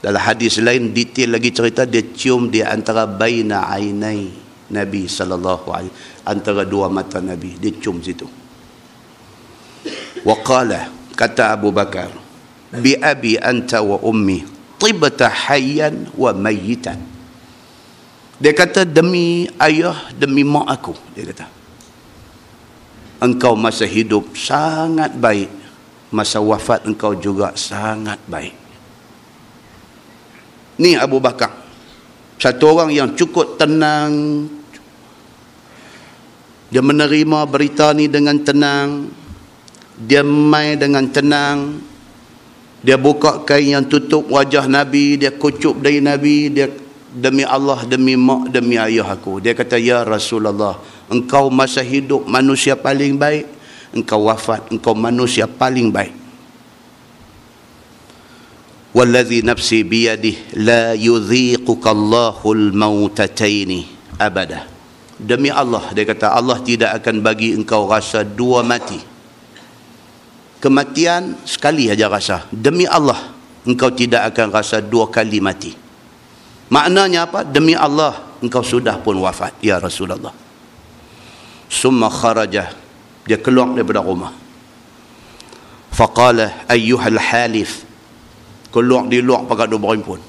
Dalam hadis lain detail lagi cerita, dia cium di antara baina ainai Nabi sallallahu alaihi, antara dua mata Nabi, dia cium situ. Wa qala, kata Abu Bakar, bi abi anta wa ummi tibta hayyan wa mayyitan. Dia kata, demi ayah, demi mak aku, dia kata, engkau masa hidup sangat baik, masa wafat engkau juga sangat baik. Ni Abu Bakar, satu orang yang cukup tenang. Dia menerima berita ni dengan tenang, dia mai dengan tenang, dia buka kain yang tutup wajah Nabi, dia kucup dari Nabi, dia, demi Allah, demi mak, demi ayah aku. Dia kata, ya Rasulullah, engkau masa hidup manusia paling baik, engkau wafat, engkau manusia paling baik. Wallazi nafsi biyadih la yudhiquka Allahul mautataini abada. Demi Allah, dia kata, Allah tidak akan bagi engkau rasa dua mati. Kematian sekali aja rasa. Demi Allah, engkau tidak akan rasa dua kali mati. Maknanya apa? Demi Allah, engkau sudah pun wafat, ya Rasulullah. Summa kharaja, dia keluar daripada rumah. Faqala ayyuhal halif, keluar di luar pakat dua berimpun.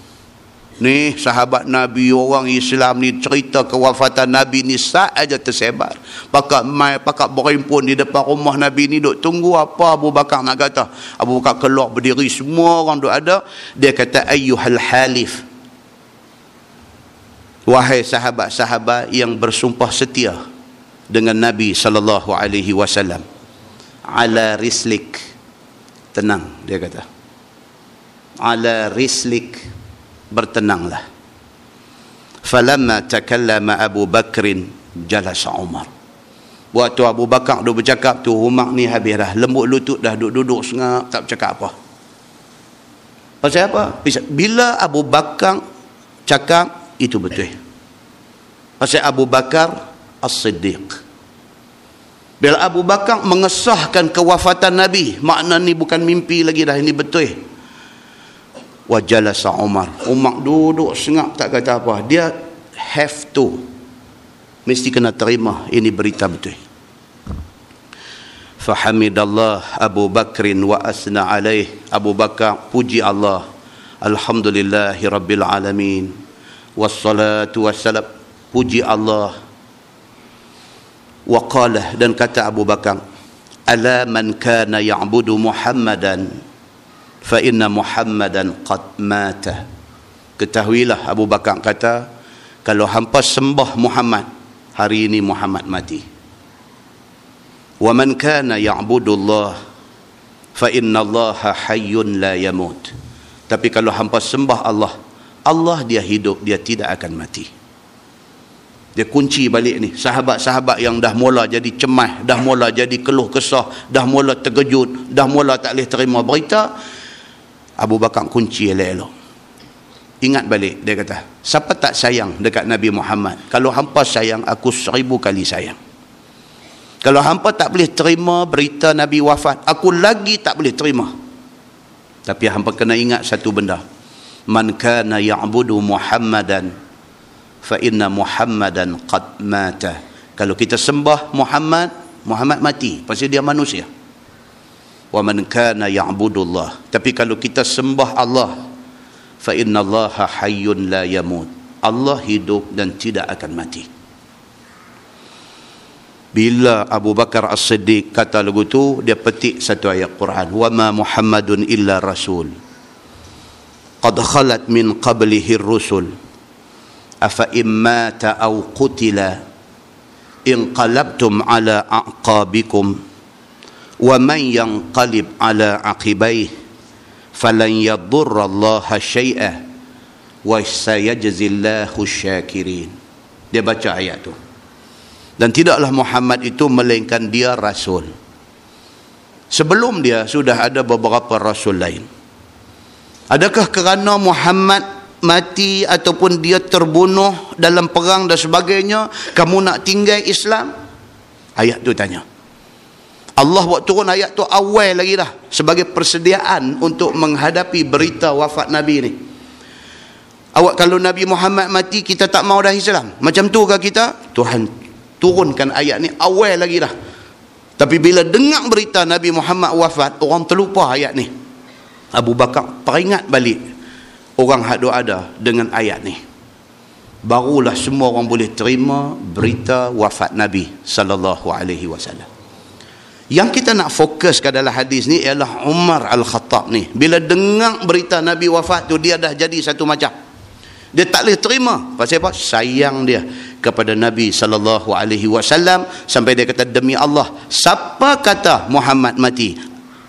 Ni sahabat Nabi, orang Islam ni, cerita kewafatan Nabi ni sahaja tersebar. Pakat berimpun di depan rumah Nabi ni, duk tunggu apa Abu Bakar nak kata. Abu Bakar keluar berdiri, semua orang duk ada. Dia kata, ayyuhal halif, wahai sahabat-sahabat yang bersumpah setia dengan Nabi sallallahu alaihi wasallam, ala rislik, tenang, dia kata, ala rislik, bertenanglah. Falamma takallama Abu Bakrin jalasa Umar. Waktu Abu Bakar duk bercakap tu, Umar ni habis dah, lembut lutut dah, duduk sengap, tak bercakap apa. Pasal apa? Bila Abu Bakar cakap, itu betul. Pasal Abu Bakar As-Siddiq. Bila Abu Bakar mengesahkan kewafatan Nabi, makna ni bukan mimpi lagi dah, ini betul. Wa jalasa Umar. Umar duduk sengap, tak kata apa. Dia have to, mesti kena terima ini berita betul. Fahamidallah Abu Bakrin wa asna alaih. Abu Bakar puji Allah, alhamdulillahi rabbil alamin, wassalatu wassalam, puji Allah. Wa qala, dan kata Abu Bakar, ala man kana ya'budu Muhammadan fa inna Muhammadan qad mata. Ketahuilah, Abu Bakar kata, kalau hampa sembah Muhammad, hari ini Muhammad mati. Wa man kana ya'budu Allah fa inna Allaha hayyun la yamut. Tapi kalau hampa sembah Allah, Allah dia hidup, dia tidak akan mati. Dia kunci balik ni. Sahabat-sahabat yang dah mula jadi cemas, dah mula jadi keluh kesah, dah mula terkejut, dah mula tak boleh terima berita, Abu Bakar kunci elok-elok. Ingat balik, dia kata, siapa tak sayang dekat Nabi Muhammad? Kalau hampa sayang, aku 1000 kali sayang. Kalau hampa tak boleh terima berita Nabi wafat, aku lagi tak boleh terima. Tapi hampa kena ingat satu benda, man kana ya'budu Muhammadan fa inna Muhammadan qad mata. Kalau kita sembah Muhammad, Muhammad mati, pasal dia manusia. Wa man kana ya'budullah, tapi kalau kita sembah Allah, fa innallaha hayyun la yamut, Allah hidup dan tidak akan mati. Bila Abu Bakar As-Siddiq kata lagu tu, dia petik satu ayat Quran, wa ma Muhammadun illa rasul qad khalat min qablihi ar-rusul afa immata aw qutila inqalabtum ala aqabikum wa man yanqalib ala aqibaih falan yadurrallaha syai'a wa sayajzillahu syakirin. Dia baca ayat tu. Dan tidaklah Muhammad itu melainkan dia rasul. Sebelum dia sudah ada beberapa rasul lain. Adakah kerana Muhammad mati ataupun dia terbunuh dalam perang dan sebagainya, kamu nak tinggal Islam? Ayat tu tanya. Allah buat turun ayat tu awal lagi dah, sebagai persediaan untuk menghadapi berita wafat Nabi ni. Awak kalau Nabi Muhammad mati, kita tak mau dah Islam. Macam tu ke kita? Tuhan turunkan ayat ni awal lagi dah. Tapi bila dengar berita Nabi Muhammad wafat, orang terlupa ayat ni. Abu Bakar peringat balik orang hak ada dengan ayat ni. Barulah semua orang boleh terima berita wafat Nabi sallallahu alaihi wasallam. Yang kita nak fokus ke dalam hadis ni ialah Umar Al-Khattab ni. Bila dengar berita Nabi wafat tu, dia dah jadi satu macam. Dia tak boleh terima. Pasal apa? Sayang dia kepada Nabi sallallahu alaihi wasallam sampai dia kata, demi Allah, siapa kata Muhammad mati,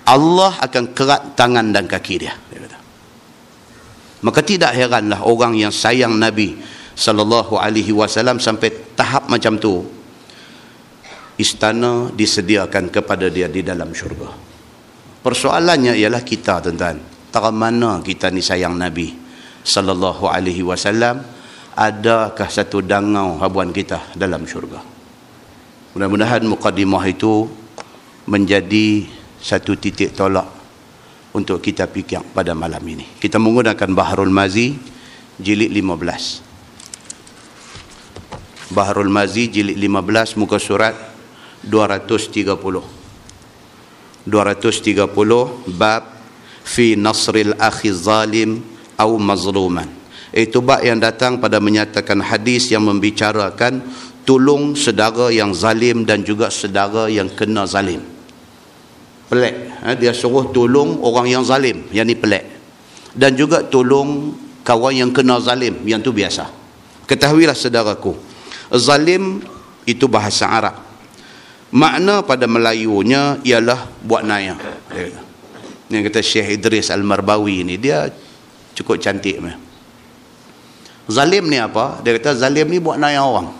Allah akan kerat tangan dan kaki dia. Dia kata. Maka tidak heranlah orang yang sayang Nabi sallallahu alaihi wasallam sampai tahap macam tu, istana disediakan kepada dia di dalam syurga. Persoalannya ialah kita, tuan-tuan. Tara mana kita ni sayang Nabi sallallahu alaihi wasallam? Adakah satu dangau habuan kita dalam syurga? Mudah-mudahan mukadimah itu menjadi satu titik tolak untuk kita fikir pada malam ini. Kita menggunakan Baharul Mazi jilid 15. Baharul Mazi jilid 15, muka surat 230 bab fi nasril akhi zalim au mazluman. Itu bab yang datang pada menyatakan hadis yang membicarakan tolong saudara yang zalim dan juga saudara yang kena zalim. Pelik, dia suruh tolong orang yang zalim, yang ni pelik. Dan juga tolong kawan yang kena zalim, yang tu biasa. Ketahuilah saudaraku, zalim itu bahasa Arab. Makna pada Melayunya ialah buat naya. Yang kata Syekh Idris Al-Marbawi ni, dia cukup cantik. Zalim ni apa? Dia kata zalim ni buat naya orang.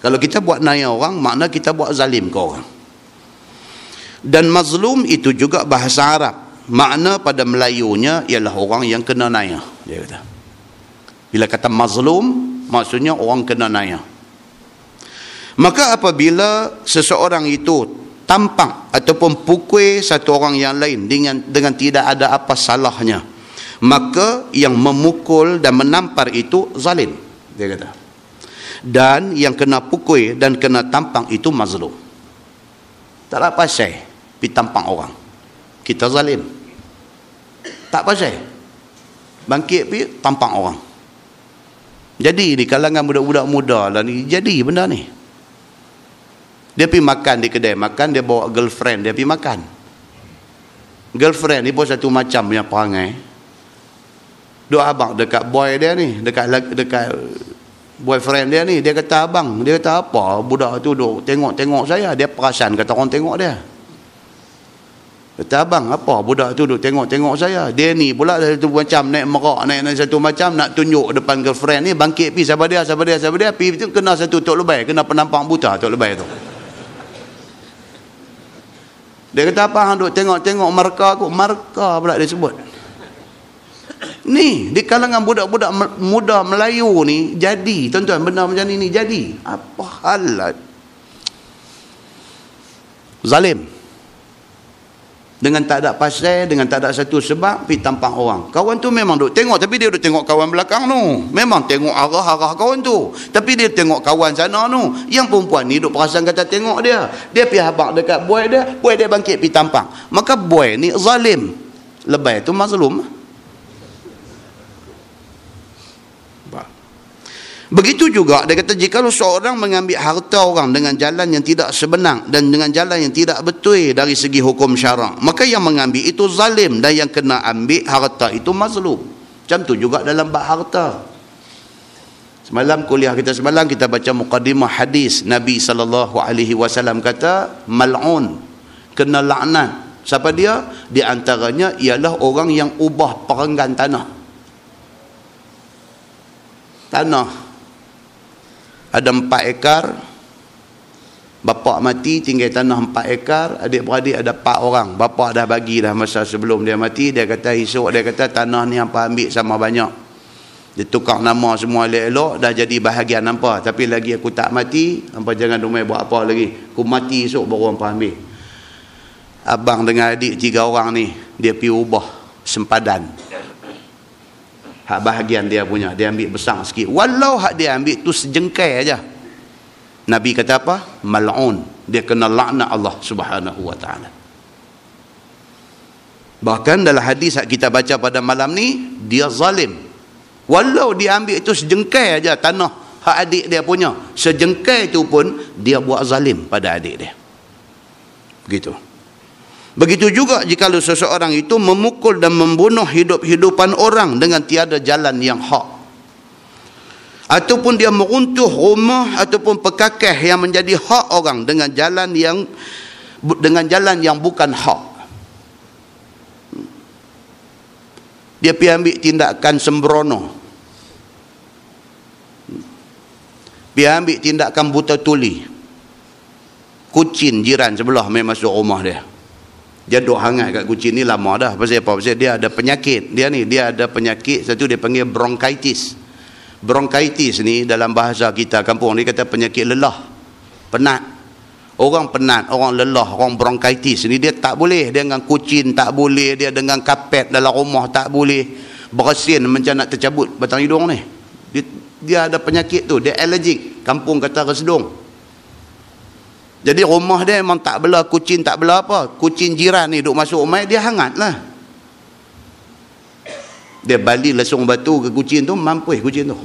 Kalau kita buat naya orang, makna kita buat zalim ke orang. Dan mazlum itu juga bahasa Arab. Makna pada Melayunya ialah orang yang kena naya. Dia kata. Bila kata mazlum, maksudnya orang kena naya. Maka apabila seseorang itu tampang ataupun pukul satu orang yang lain dengan tidak ada apa salahnya, maka yang memukul dan menampar itu zalim, dia kata. Dan yang kena pukul dan kena tampang itu mazlum. Tak ada pasal pergi tampang orang, kita zalim. Tak pasal bangkit pergi tampang orang. Jadi di kalangan budak-budak muda lah ni, jadi benda ni. Dia pergi makan di kedai makan, dia bawa girlfriend dia pergi makan. Girlfriend ni pun satu macam punya perangai. Duk abang dekat boy dia ni, dekat boyfriend dia ni. Dia kata abang, dia kata apa? Budak tu duk tengok-tengok saya. Dia perasan kata orang tengok dia. Kata abang, apa? Budak tu duk tengok-tengok saya. Dia ni pula satu macam naik merak, naik satu macam nak tunjuk depan girlfriend ni. Bangkit pergi sabar dia. Pergi tu kena satu tok lebay, kena penampang buta tok lebay tu. Dia kata apa hang duk tengok-tengok marka aku? Marka pula dia sebut. Ni di kalangan budak-budak muda Melayu ni jadi, tuan-tuan, benda macam ni jadi. Apa hal? Zalim. Dengan tak ada pasal, dengan tak ada satu sebab, pergi tampang orang. Kawan tu memang duk tengok, tapi dia duk tengok kawan belakang tu. Memang tengok arah kawan tu. Tapi dia tengok kawan sana tu. Yang perempuan ni duk perasan kata tengok dia. Dia pergi habaq dekat boy dia bangkit pergi tampang. Maka boy ni zalim. Lebay tu mazlum. Begitu juga dia kata, jika seorang mengambil harta orang dengan jalan yang tidak sebenar dan dengan jalan yang tidak betul dari segi hukum syarak, maka yang mengambil itu zalim dan yang kena ambil harta itu mazlum. Macam tu juga dalam bab harta. Semalam kuliah kita kita baca muqaddimah hadis Nabi SAW kata mal'un, kena laknat. Siapa dia? Di antaranya ialah orang yang ubah perenggan tanah. Ada 4 ekar, bapak mati tinggal tanah 4 ekar, adik-beradik ada 4 orang. Bapak dah bagi dah masa sebelum dia mati. Dia kata esok, dia kata tanah ni hampa ambil sama banyak. Dia tukar nama semua elok-elok, dah jadi bahagian hampa. Tapi lagi aku tak mati, hampa jangan rumai buat apa lagi. Aku mati esok baru hampa ambil. Abang dengan adik 3 orang ni, dia pergi ubah sempadan. Hak bahagian dia punya, dia ambil besar sikit. Walau hak dia ambil tu sejengkai aja. Nabi kata apa? Mal'un. Dia kena laknat Allah Subhanahu wa taala. Bahkan dalam hadis yang kita baca pada malam ni, dia zalim. Walau dia ambil itu sejengkai aja tanah hak adik dia punya, sejengkai itu pun dia buat zalim pada adik dia. Begitu. Begitu juga jika seseorang itu memukul dan membunuh hidup-hidupan orang dengan tiada jalan yang hak. Ataupun dia meruntuh rumah ataupun pekakeh yang menjadi hak orang dengan jalan yang bukan hak. Dia pergi ambil tindakan sembrono. Pergi ambil tindakan buta tuli. Kucing jiran sebelah main masuk rumah dia. Dia duk hangat kat kucing ni lama dah. Pasal apa? Pasal dia ada penyakit. Dia ada penyakit, satu dia panggil bronkitis. Bronkitis ni dalam bahasa kita kampung ni kata penyakit lelah. Penat. Orang penat, orang lelah, orang bronkitis ni dia tak boleh. Dia dengan kucing tak boleh, dia dengan kapet dalam rumah tak boleh. Bersin macam nak tercabut batang hidung ni. Dia ada penyakit tu, dia allergic. Kampung kata resedung. Jadi rumah dia memang tak bela kucing, tak bela apa. Kucing jiran ni duk masuk rumah dia hangat lah. Dia balik lesung batu ke kucing tu, mampus kucing tu.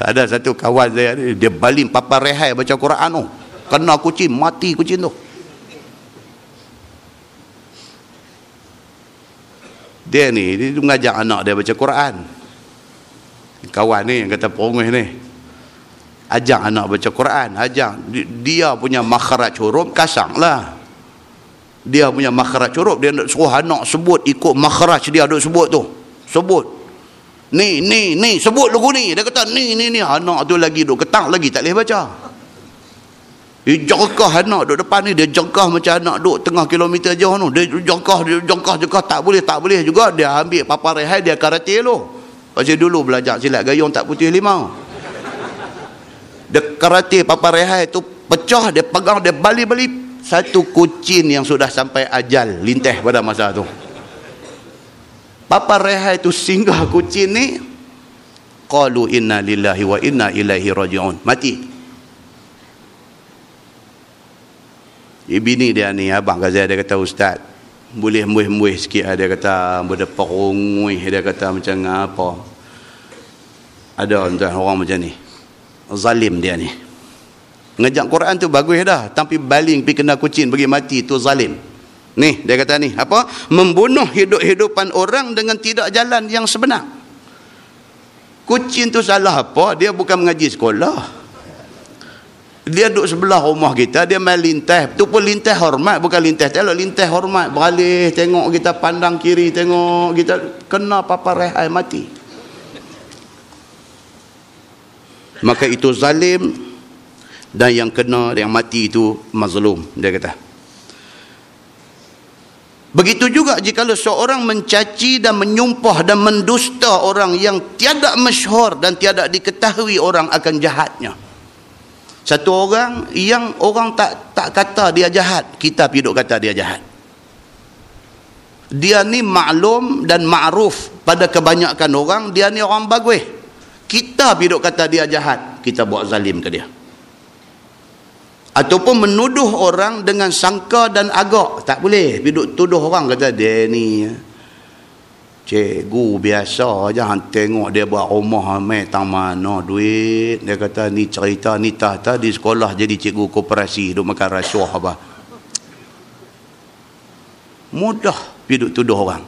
Ada satu kawan saya ni, dia baling papa rehai baca Quran tu. Kena kucing, mati kucing tu. Dia mengajak anak dia baca Quran. Kawan ni yang kata perungis ni. Ajak anak baca Quran, ajak. Dia punya makhraj huruf kasang lah. Dia punya makhraj huruf, dia nak suruh anak sebut ikut makhraj dia duk sebut tu. Sebut. Ni, sebut lagu ni. Dia kata, ni. Anak tu lagi duk ketang lagi, tak boleh baca. Dia jerkah anak duk depan ni. Dia jerkah macam anak duk tengah kilometer jauh tu. Dia jerkah. Tak boleh juga. Dia ambil papa rehai, dia karate tu. Pasal dulu belajar silat gayung tak putih limau. Dia karate papa rehai tu pecah. Dia pegang, dia balik. Satu kucing yang sudah sampai ajal linteh pada masa tu. Papa rehai tu singgah kucing ni, qalu inna lillahi wa inna ilaihi raji'un. Mati. Bini dia ni, abang Ghazal, dia kata, Ustaz, boleh muih-muih sikit. Dia kata, boleh perungui. Dia kata macam apa. Ada orang macam ni. Zalim dia ni. Ngejak Quran tu bagus dah. Tapi baling pergi kena kucing, pergi mati, tu zalim. Ni dia kata ni apa, membunuh hidup-hidupan orang dengan tidak jalan yang sebenar. Kucing tu salah apa? Dia bukan mengaji sekolah. Dia duduk sebelah rumah kita, dia main lintas. Tu pun lintas hormat, bukan lintas telok, lintas hormat. Beralih tengok kita, pandang kiri tengok kita, kena papa rehai mati. Maka itu zalim, dan yang kena, yang mati itu mazlum, dia kata. Begitu juga jika seorang mencaci dan menyumpah dan mendusta orang yang tiada masyhur dan tiada diketahui orang akan jahatnya. Satu orang yang orang tak kata dia jahat, kita pergi duk kata dia jahat. Dia ni maklum dan ma'ruf pada kebanyakan orang, dia ni orang bagus. Kita pergi duk kata dia jahat, kita buat zalim ke dia. Ataupun menuduh orang dengan sangka dan agak, tak boleh. Duduk tuduh orang kata dia ni cikgu biasa je, hang tengok dia buat rumah amai tang mana duit. Dia kata ni cerita ni tahta di sekolah jadi cikgu koperasi, duk makan rasuah apa. Mudah duduk tuduh orang.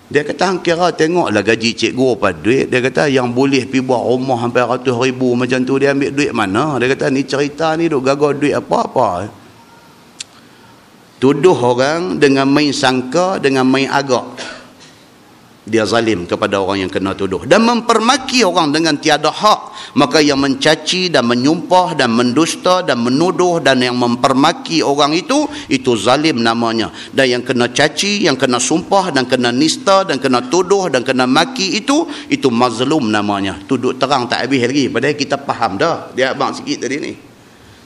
Dia kata hang kira tengoklah gaji cikgu apa duit. Dia kata yang boleh pergi buat rumah sampai 100,000 macam tu, dia ambil duit mana? Dia kata ni cerita ni duk gagal duit apa-apa. Tuduh orang dengan main sangka, dengan main agak. Dia zalim kepada orang yang kena tuduh. Dan mempermaki orang dengan tiada hak. Maka yang mencaci dan menyumpah dan mendusta dan menuduh dan yang mempermaki orang itu zalim namanya. Dan yang kena caci, yang kena sumpah dan kena nista dan kena tuduh dan kena maki itu mazlum namanya. Tuduk terang tak habis lagi. Padahal kita faham dah. Dia abang sikit tadi ni.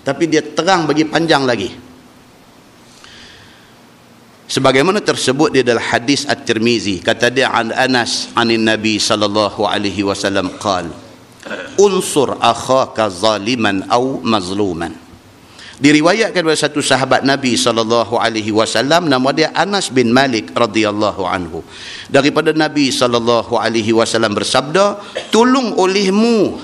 Tapi dia terang bagi panjang lagi. Sebagaimana tersebut di dalam hadis At-Tirmizi, kata dia an Anas anin Nabi sallallahu alaihi wasallam qala unsur akhaka zaliman au mazluman. Diriwayatkan oleh satu sahabat Nabi sallallahu alaihi wasallam, nama dia Anas bin Malik radhiyallahu anhu, daripada Nabi sallallahu alaihi wasallam bersabda, tolong olehmu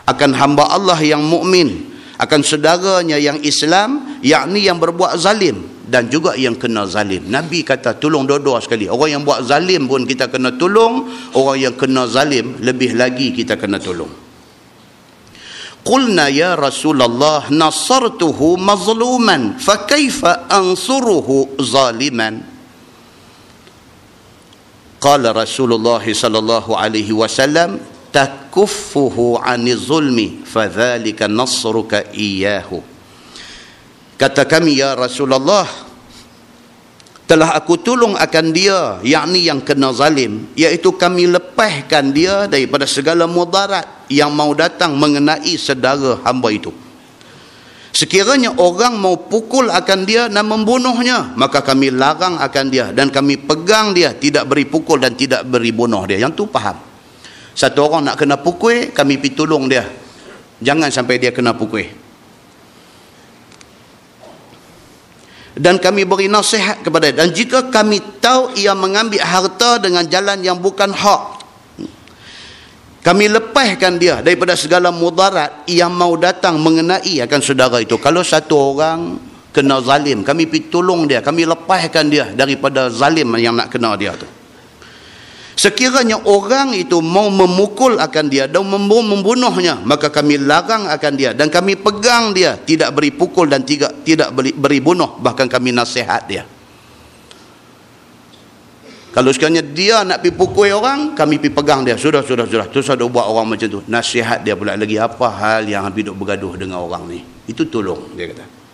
akan hamba Allah yang mukmin, akan saudaranya yang Islam, yakni yang berbuat zalim dan juga yang kena zalim. Nabi kata tolong dua-dua sekali. Orang yang buat zalim pun kita kena tolong, orang yang kena zalim lebih lagi kita kena tolong. Qulna ya Rasulullah nasartuhu mazluman fa kaifa ansuruhu zaliman. Qala Rasulullah sallallahu alaihi wasallam takuffuhu 'anil zulmi fa dzalika nasruka iyyahu. Kata kami, ya Rasulullah, telah aku tolong akan dia, yakni yang kena zalim, iaitu kami lepaskan dia daripada segala mudarat yang mau datang mengenai saudara hamba itu. Sekiranya orang mau pukul akan dia dan membunuhnya, maka kami larang akan dia dan kami pegang dia, tidak beri pukul dan tidak beri bunuh dia. Yang tu faham. Satu orang nak kena pukul, kami pergi tolong dia. Jangan sampai dia kena pukul. Dan kami beri nasihat kepada dia. Dan jika kami tahu ia mengambil harta dengan jalan yang bukan hak, kami lepaskan dia daripada segala mudarat yang mau datang mengenai akan saudara itu. Kalau satu orang kena zalim, kami pergi tolong dia, kami lepaskan dia daripada zalim yang nak kena dia tu. Sekiranya orang itu mau memukul akan dia dan membunuhnya, maka kami larang akan dia dan kami pegang dia, tidak beri pukul dan tidak beri bunuh, bahkan kami nasihat dia. Kalau sekiranya dia nak pergi pukul orang, kami pergi pegang dia. Sudah. Terus ada buat orang macam tu. Nasihat dia pula lagi, apa hal yang habis duk bergaduh dengan orang ni. Itu tolong, dia kata.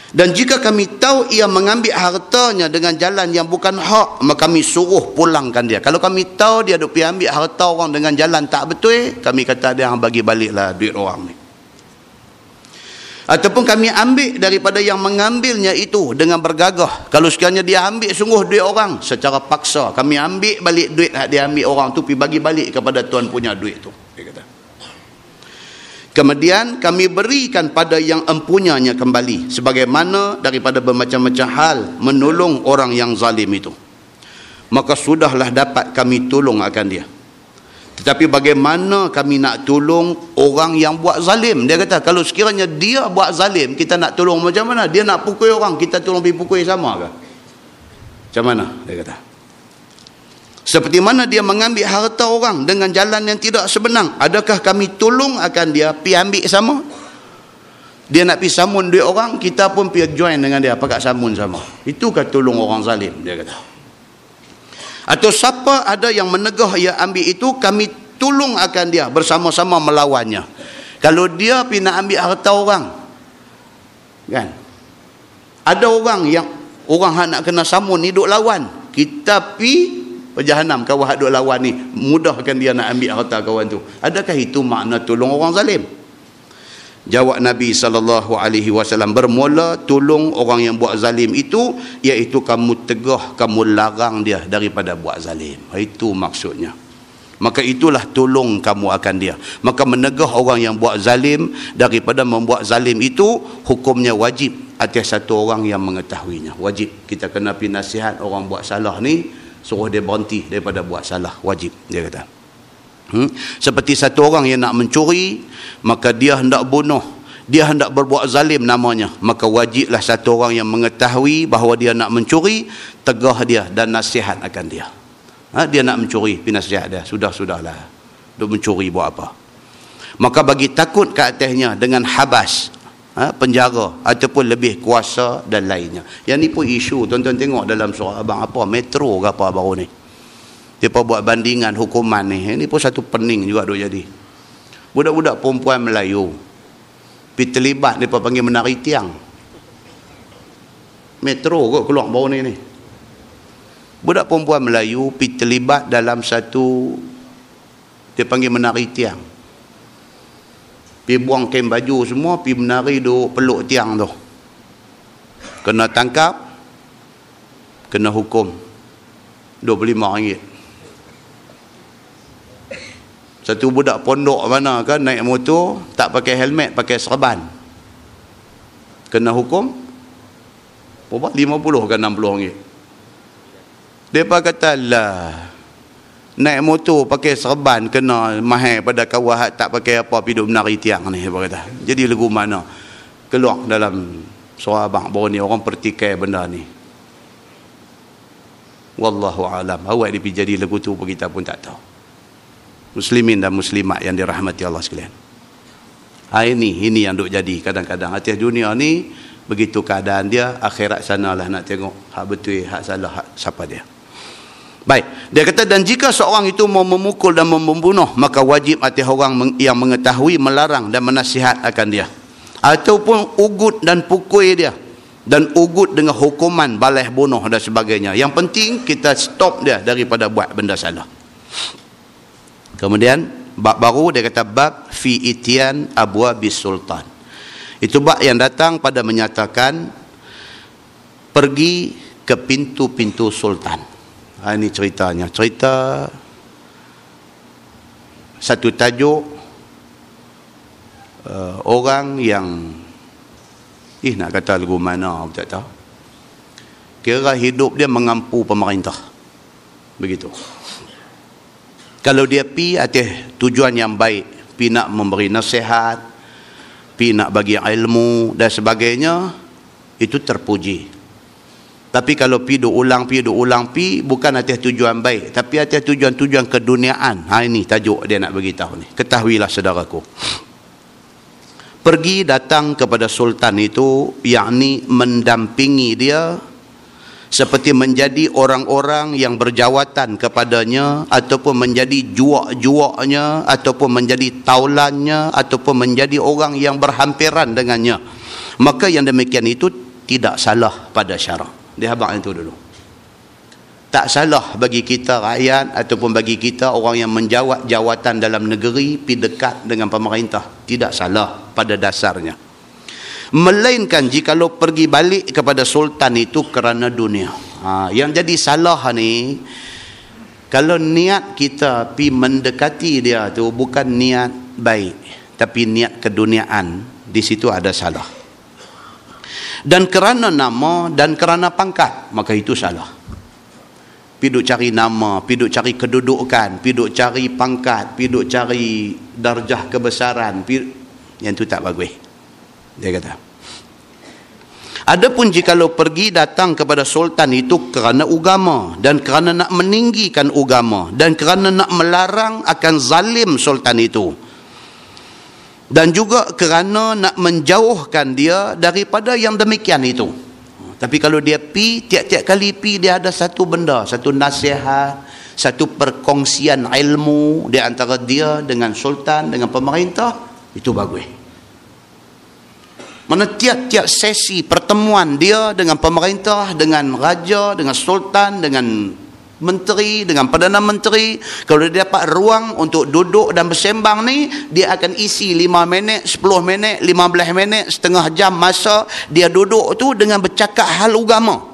Dan jika kami tahu ia mengambil hartanya dengan jalan yang bukan hak, maka kami suruh pulangkan dia. Kalau kami tahu dia duk pergi ambil harta orang dengan jalan tak betul, kami kata dia bagi baliklah duit orang ni. Ataupun kami ambil daripada yang mengambilnya itu dengan bergagah. Kalau sekiranya dia ambil sungguh duit orang secara paksa, kami ambil balik duit dia ambil orang tu, pergi bagi balik kepada tuan punya duit tu, dia kata. Kemudian kami berikan pada yang empunyanya kembali, sebagaimana daripada bermacam-macam hal menolong orang yang zalim itu. Maka sudahlah dapat kami tolong akan dia. Tetapi bagaimana kami nak tolong orang yang buat zalim? Dia kata, kalau sekiranya dia buat zalim, kita nak tolong macam mana? Dia nak pukul orang, kita tolong pergi pukul sama ke? Macam mana? Dia kata. Seperti mana dia mengambil harta orang dengan jalan yang tidak sebenar, adakah kami tolong akan dia pergi ambil sama? Dia nak pergi samun duit orang, kita pun pergi join dengan dia, pakat samun sama. Itukah tolong orang zalim? Dia kata. Atau siapa ada yang menegah ia ambil itu, kami tolong akan dia bersama-sama melawannya. Kalau dia pergi nak ambil harta orang, kan, ada orang yang orang nak kena samun ni duk lawan, kita pergi Jahanam kawan hak duk lawan ni, mudahkan dia nak ambil harta kawan tu. Adakah itu makna tolong orang zalim? Jawab Nabi SAW, bermula tolong orang yang buat zalim itu, iaitu kamu tegah, kamu larang dia daripada buat zalim. Itu maksudnya. Maka itulah tolong kamu akan dia. Maka menegah orang yang buat zalim daripada membuat zalim itu, hukumnya wajib atas satu orang yang mengetahuinya. Wajib kita kena pergi nasihat orang buat salah ni, suruh dia berhenti daripada buat salah. Wajib, dia kata. Seperti satu orang yang nak mencuri, maka dia hendak bunuh, dia hendak berbuat zalim namanya, maka wajiblah satu orang yang mengetahui bahawa dia nak mencuri, tegah dia dan nasihat akan dia. Dia nak mencuri, pergi nasihat dia, sudahlah, dia mencuri buat apa. Maka bagi takut ke atasnya dengan habas, penjara ataupun lebih kuasa dan lainnya. Yang ni pun isu, tuan-tuan tengok dalam surah abang apa, Metro ke apa baru ni, dia pun buat bandingan hukuman ni. Ini pun satu pening juga duk jadi. Budak-budak perempuan Melayu pergi terlibat, dia pun panggil menari tiang. Metro kot keluar baru ni. Budak perempuan Melayu pergi terlibat dalam satu, dia panggil menari tiang. Pergi buang kain baju semua, pergi menari duk peluk tiang tu. Kena tangkap, kena hukum RM25. Satu budak pondok mana kan naik motor tak pakai helmet, pakai serban, kena hukum berapa? 50 ke RM60. Depa kata lah, naik motor pakai serban kena mahal pada kawan tak pakai apa piduk menari tiang ni, depa kata. Jadi lagu mana keluar dalam suara abang baru ni orang pertikai benda ni. Wallahu alam. Awak dia jadi lagu tu kita pun tak tahu. Muslimin dan muslimat yang dirahmati Allah sekalian. Ini yang duk jadi kadang-kadang atas dunia ni begitu keadaan dia, akhirat sanalah nak tengok hak betul, hak salah, hak siapa dia. Baik, dia kata dan jika seorang itu mau memukul dan membunuh, maka wajib atas orang yang mengetahui, melarang dan menasihat akan dia, ataupun ugut dan pukul dia, dan ugut dengan hukuman balas bunuh dan sebagainya. Yang penting kita stop dia daripada buat benda salah. Kemudian bab baru dia kata bab fi itian abwabis sultan. Itu bab yang datang pada menyatakan pergi ke pintu-pintu sultan. Ini ceritanya. Cerita satu tajuk orang yang nak kata lagu mana aku tak tahu. Kira hidup dia mengampu pemerintah. Begitu. Kalau dia pi atas tujuan yang baik, pi nak memberi nasihat, pi nak bagi ilmu dan sebagainya, itu terpuji. Tapi kalau pi duk ulang pi bukan atas tujuan baik, tapi atas tujuan-tujuan keduniaan. Ini tajuk dia nak bagi tahu ni. Ketahuilah saudaraku. Pergi datang kepada sultan itu, yakni mendampingi dia seperti menjadi orang-orang yang berjawatan kepadanya, ataupun menjadi juak-juaknya, ataupun menjadi taulannya, ataupun menjadi orang yang berhampiran dengannya. Maka yang demikian itu tidak salah pada syarak. Dia habaq itu dulu. Tak salah bagi kita rakyat ataupun bagi kita orang yang menjawat jawatan dalam negeri pi dekat dengan pemerintah. Tidak salah pada dasarnya. Melainkan jikalau pergi balik kepada sultan itu kerana dunia. Yang jadi salah ni, kalau niat kita pi mendekati dia tu bukan niat baik, tapi niat keduniaan, di situ ada salah. Dan kerana nama dan kerana pangkat, maka itu salah. Piduk cari nama, piduk cari kedudukan, piduk cari pangkat, piduk cari darjah kebesaran, yang tu tak bagus. Dia kata. Adapun jikalau pergi datang kepada sultan itu kerana agama dan kerana nak meninggikan agama dan kerana nak melarang akan zalim sultan itu, dan juga kerana nak menjauhkan dia daripada yang demikian itu. Tapi kalau dia pi, tiap-tiap kali pi dia ada satu benda, satu nasihat, satu perkongsian ilmu di antara dia dengan sultan, dengan pemerintah, itu bagus. Mana tiap-tiap sesi pertemuan dia dengan pemerintah, dengan raja, dengan sultan, dengan menteri, dengan perdana menteri, kalau dia dapat ruang untuk duduk dan bersembang ni, dia akan isi 5 minit, 10 minit, 15 minit, setengah jam masa dia duduk tu dengan bercakap hal agama.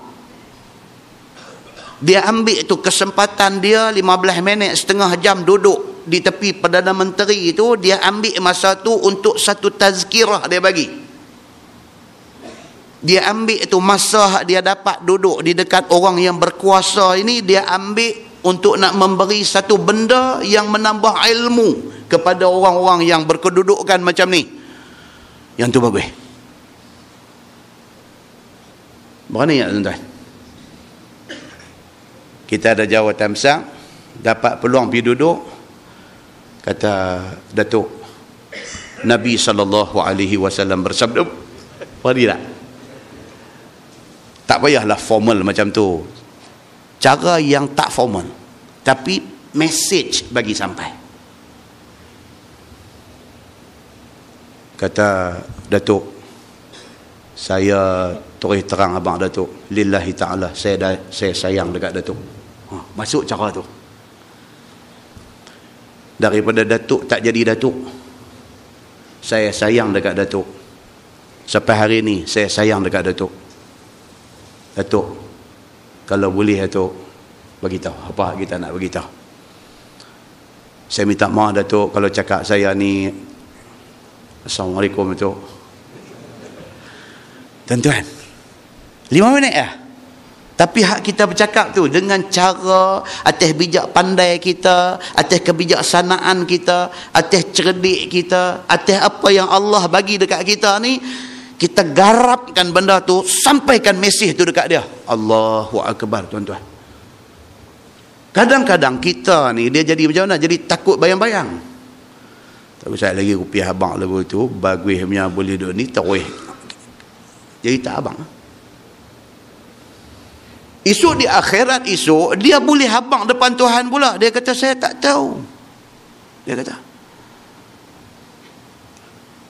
Dia ambil tu kesempatan dia 15 minit, setengah jam duduk di tepi perdana menteri itu, dia ambil masa tu untuk satu tazkirah dia bagi. Dia ambil itu masa dia dapat duduk di dekat orang yang berkuasa ini, dia ambil untuk nak memberi satu benda yang menambah ilmu kepada orang-orang yang berkedudukan macam ni. Yang tu bagus. Berani tak tuan-tuan? Kita ada jawatan besar, dapat peluang pergi duduk, kata Datuk Nabi SAW bersabda, berani tak? Tak payahlah formal macam tu. Cara yang tak formal, tapi message bagi sampai. Kata Datuk, saya terus terang abang Datuk, lillahi ta'ala, saya sayang dekat Datuk. Masuk cara tu. Daripada Datuk tak jadi Datuk, saya sayang dekat Datuk. Sampai hari ni saya sayang dekat Datuk. Datuk, Kalau boleh Datuk, beritahu apa kita nak beritahu. Saya minta maaf Datuk kalau cakap saya ni, Assalamualaikum Datuk. Tuan-tuan, 5 minit lah. Tapi hak kita bercakap tu dengan cara atas bijak pandai kita, atas kebijaksanaan kita, atas cerdik kita, atas apa yang Allah bagi dekat kita ni, kita garapkan benda tu, sampaikan mesej tu dekat dia. Allahu Akbar, tuan-tuan. Kadang-kadang kita ni, dia jadi macam mana? Jadi takut bayang-bayang. Tapi saya lagi rupiah abang lagu tu, bagus punya boleh duduk ni, terweh. Jadi tak abang. Esok di akhirat esok, dia boleh habang depan Tuhan pula. Dia kata, saya tak tahu. Dia kata,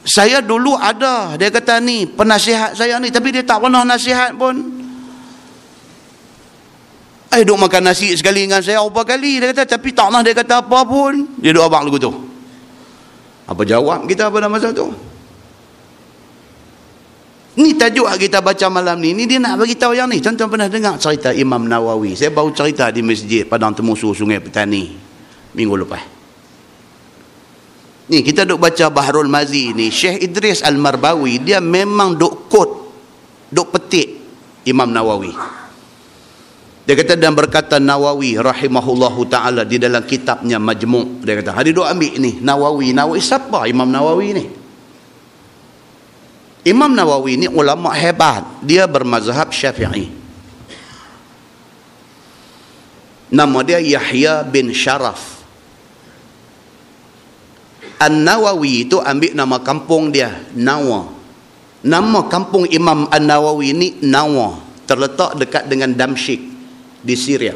saya dulu ada, dia kata ni, penasihat saya ni, tapi dia tak pernah nasihat pun. Duk makan nasi sekali dengan saya berapa kali, dia kata, tapi tak pernah dia kata apa pun. Dia duk abang lagu tu. Apa jawab kita pada masa tu? Ni tajuk kita baca malam ni. Ni dia nak bagi tahu yang ni. Tuan-tuan pernah dengar cerita Imam Nawawi? Saya baru cerita di masjid Padang Temusu Sungai Petani minggu lepas. Ni kita duk baca Bahrul Mazi ni. Syekh Idris Al-Marbawi, dia memang duk quote, duk petik Imam Nawawi. Dia kata, dan berkata Nawawi rahimahullahu ta'ala di dalam kitabnya Majmu'. Dia kata, dia duk ambil ni Nawawi. Nawawi siapa Imam Nawawi ni? Imam Nawawi ni ulama hebat. Dia bermazhab Syafi'i. Nama dia Yahya bin Sharaf. An-Nawawi itu ambil nama kampung dia, Nawa. Nama kampung Imam An-Nawawi ni Nawa, terletak dekat dengan Damsyik di Syria.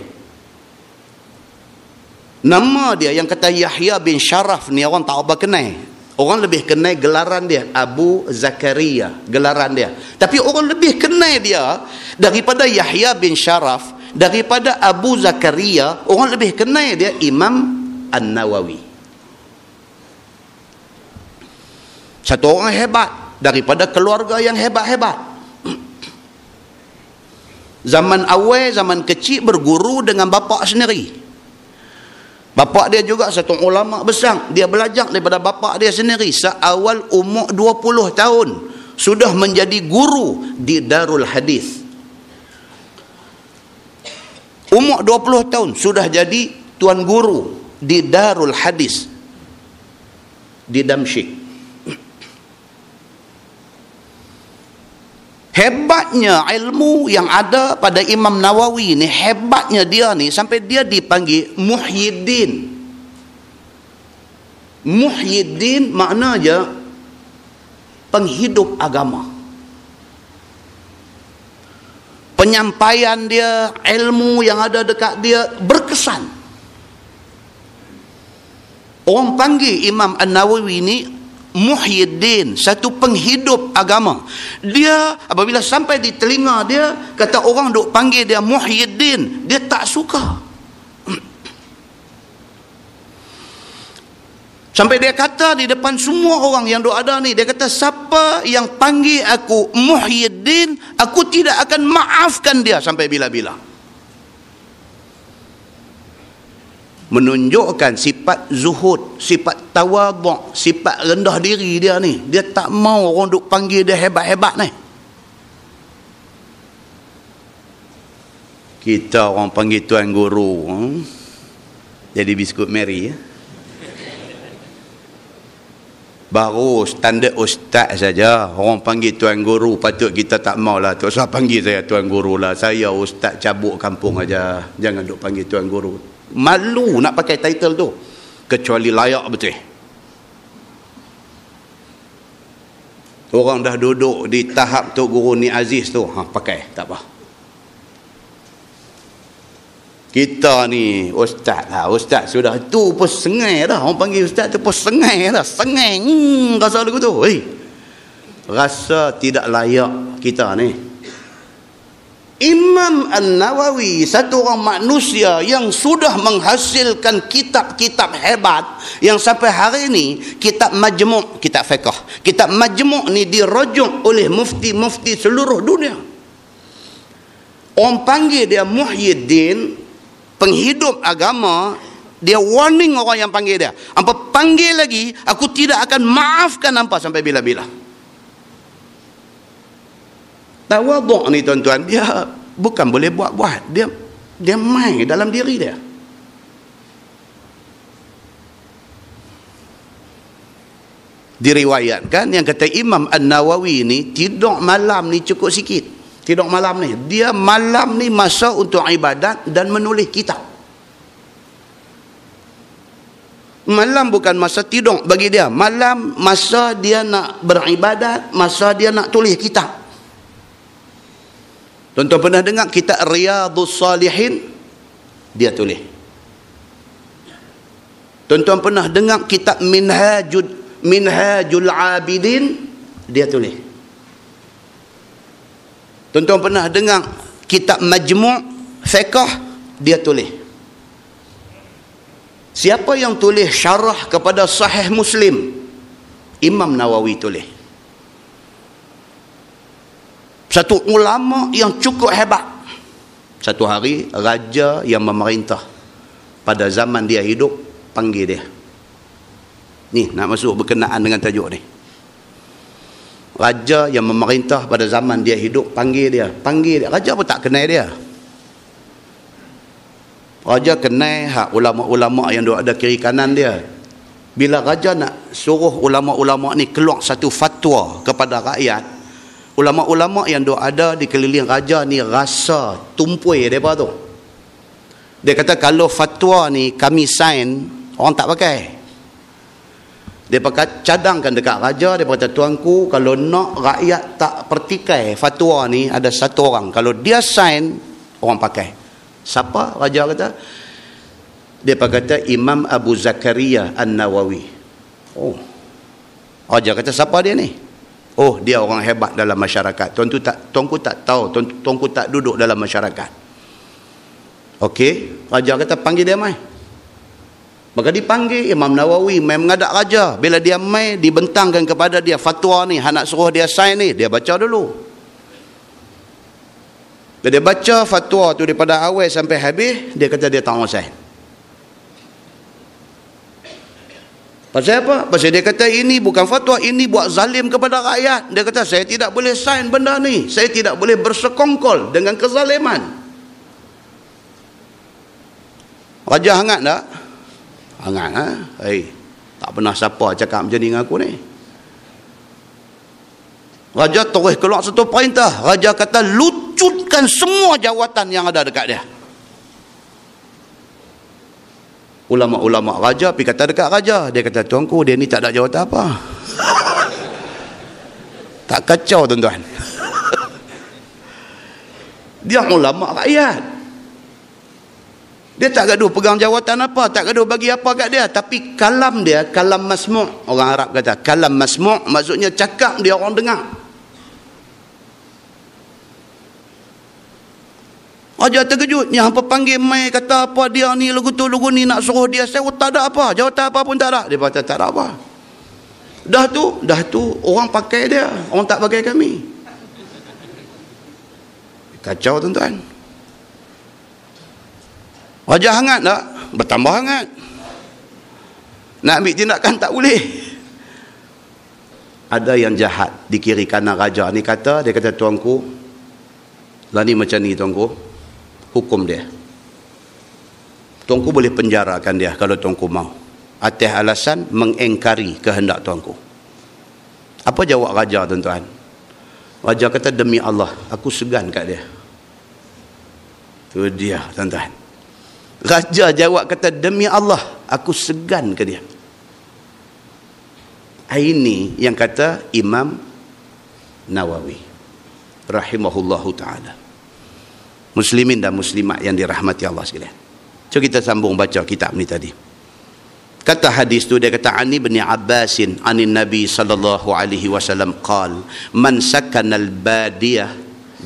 Nama dia yang kata Yahya bin Sharaf ni orang tak apa kenal. Orang lebih kenal gelaran dia Abu Zakaria, gelaran dia. Tapi orang lebih kenal dia daripada Yahya bin Sharaf, daripada Abu Zakaria, orang lebih kenal dia Imam An-Nawawi. Satu orang hebat daripada keluarga yang hebat-hebat. Zaman awal, zaman kecil berguru dengan bapa sendiri. Bapa dia juga satu ulama besar. Dia belajar daripada bapa dia sendiri. Seawal umur 20 tahun sudah menjadi guru di Darul Hadis. Umur 20 tahun sudah jadi tuan guru di Darul Hadis di Damsyik. Hebatnya ilmu yang ada pada Imam Nawawi ni, hebatnya dia ni sampai dia dipanggil Muhyiddin. Muhyiddin maknanya penghidup agama. Penyampaian dia, ilmu yang ada dekat dia berkesan. Orang panggil Imam An-Nawawi ni Muhyiddin, satu penghidup agama. Dia apabila sampai di telinga dia, kata orang duk panggil dia Muhyiddin, dia tak suka. Sampai dia kata di depan semua orang yang duk ada ni, dia kata, siapa yang panggil aku Muhyiddin, aku tidak akan maafkan dia sampai bila-bila. Menunjukkan sifat zuhud, sifat tawaduk, sifat rendah diri dia ni. Dia tak mau orang duk panggil dia hebat-hebat ni. Kita orang panggil tuan guru, jadi biskut Mary. Baru standard ustaz saja orang panggil tuan guru, patut kita tak maulah. Tak usah panggil saya tuan guru lah. Saya ustaz cabuk kampung aja. Jangan duk panggil tuan guru. Malu nak pakai title tu, kecuali layak betul. Orang dah duduk di tahap Tok Guru Ni Aziz tu, pakai, tak apa. Kita ni ustaz lah, ustaz sudah tu pun sengai dah. Orang panggil ustaz tu pun sengai dah, sengai. Rasa lagu tu, rasa tidak layak kita ni. Imam An-Nawawi, satu orang manusia yang sudah menghasilkan kitab-kitab hebat, yang sampai hari ini kitab Majmu', kitab fiqh, kitab Majmu' ni dirujuk oleh mufti-mufti seluruh dunia. Orang panggil dia Muhyiddin, penghidup agama, dia warning orang yang panggil dia. Hampa panggil lagi, aku tidak akan maafkan hampa sampai bila-bila. Tawaduk ni tuan-tuan, dia bukan boleh buat-buat. Dia main dalam diri dia. Diriwayatkan yang kata Imam An-Nawawi ni, tidur malam ni cukup sikit. Tidur malam ni, dia malam ni masa untuk ibadat dan menulis kitab. Malam bukan masa tidur bagi dia. Malam masa dia nak beribadat, masa dia nak tulis kitab. Tuan-tuan pernah dengar kitab Riyadhus Salihin? Dia tulis. Tuan-tuan pernah dengar kitab Minhajul Abidin? Dia tulis. Tuan-tuan pernah dengar kitab Majmu' Fiqh? Dia tulis. Siapa yang tulis syarah kepada Sahih Muslim? Imam Nawawi tulis. Satu ulama yang cukup hebat. Satu hari raja yang memerintah pada zaman dia hidup panggil dia. Ni nak masuk berkenaan dengan tajuk ni. Raja yang memerintah pada zaman dia hidup panggil dia. Raja pun tak kenal dia. Raja kenal hak ulama-ulama yang ada kiri kanan dia. Bila raja nak suruh ulama-ulama ni keluar satu fatwa kepada rakyat, ulama-ulama yang ada di keliling raja ni rasa tumpui mereka tu. Dia kata kalau fatwa ni kami sign, orang tak pakai. Dia pakai cadangkan dekat raja, dia kata tuanku, kalau nak rakyat tak pertikai fatwa ni, ada satu orang, kalau dia sign, orang pakai. Siapa? Raja kata. Dia kata Imam Abu Zakaria An-Nawawi. Oh. Raja kata siapa dia ni? Oh, dia orang hebat dalam masyarakat. Tuanku tak tahu, tuanku tak duduk dalam masyarakat. Okey, raja kata panggil dia mai. Maka dipanggil Imam Nawawi mai menghadap raja. Bila dia mai, dibentangkan kepada dia fatwa ni, nak suruh dia sign ni, dia baca dulu. Bila dia baca fatwa tu daripada awal sampai habis, dia kata dia tak mau sign. Pasal apa? Pasal dia kata ini bukan fatwa, ini buat zalim kepada rakyat. Dia kata saya tidak boleh sign benda ni. Saya tidak boleh bersekongkol dengan kezaliman. Raja hangat tak? Hangat, ha? Tak pernah siapa cakap macam ni dengan aku ni. Raja terus keluar satu perintah. Raja kata lucutkan semua jawatan yang ada dekat dia. Ulama-ulama raja pergi kata dekat raja. Dia kata tuanku, dia ni tak ada jawatan apa. Tak kacau tuan-tuan. Dia ulama rakyat. Dia tak gaduh pegang jawatan apa, tak gaduh bagi apa kat dia, tapi kalam dia, kalam masmu'. Orang Arab kata kalam masmu', maksudnya cakap dia orang dengar. Raja terkejut, yang apa panggil mai kata apa dia ni lugu tu lugu ni nak suruh dia saya tak ada apa, jawatan apa pun tak ada. Dia kata tak ada apa. Dah tu orang pakai dia, orang tak pakai kami. Kacau tuan-tuan. Raja hangat tak? Bertambah hangat. Nak ambil tindakan tak boleh. Ada yang jahat di kiri kanan raja ni kata, dia kata tuanku, lah ni macam ni tuanku, hukum dia. Tuanku boleh penjarakan dia kalau tuanku mau. Atas alasan mengingkari kehendak tuanku. Apa jawab raja tuan-tuan? Raja kata demi Allah, aku segan kat dia. Tu dia tuan-tuan. Raja jawab kata demi Allah aku segan ke dia. Ini yang kata Imam Nawawi rahimahullahu ta'ala. Muslimin dan muslimat yang dirahmati Allah sekalian, cuba kita sambung baca kitab ni tadi. Kata hadis tu, dia kata Ani bin Abbasin anin Nabi sallallahu alaihi wasallam qal man sakana al-badiyah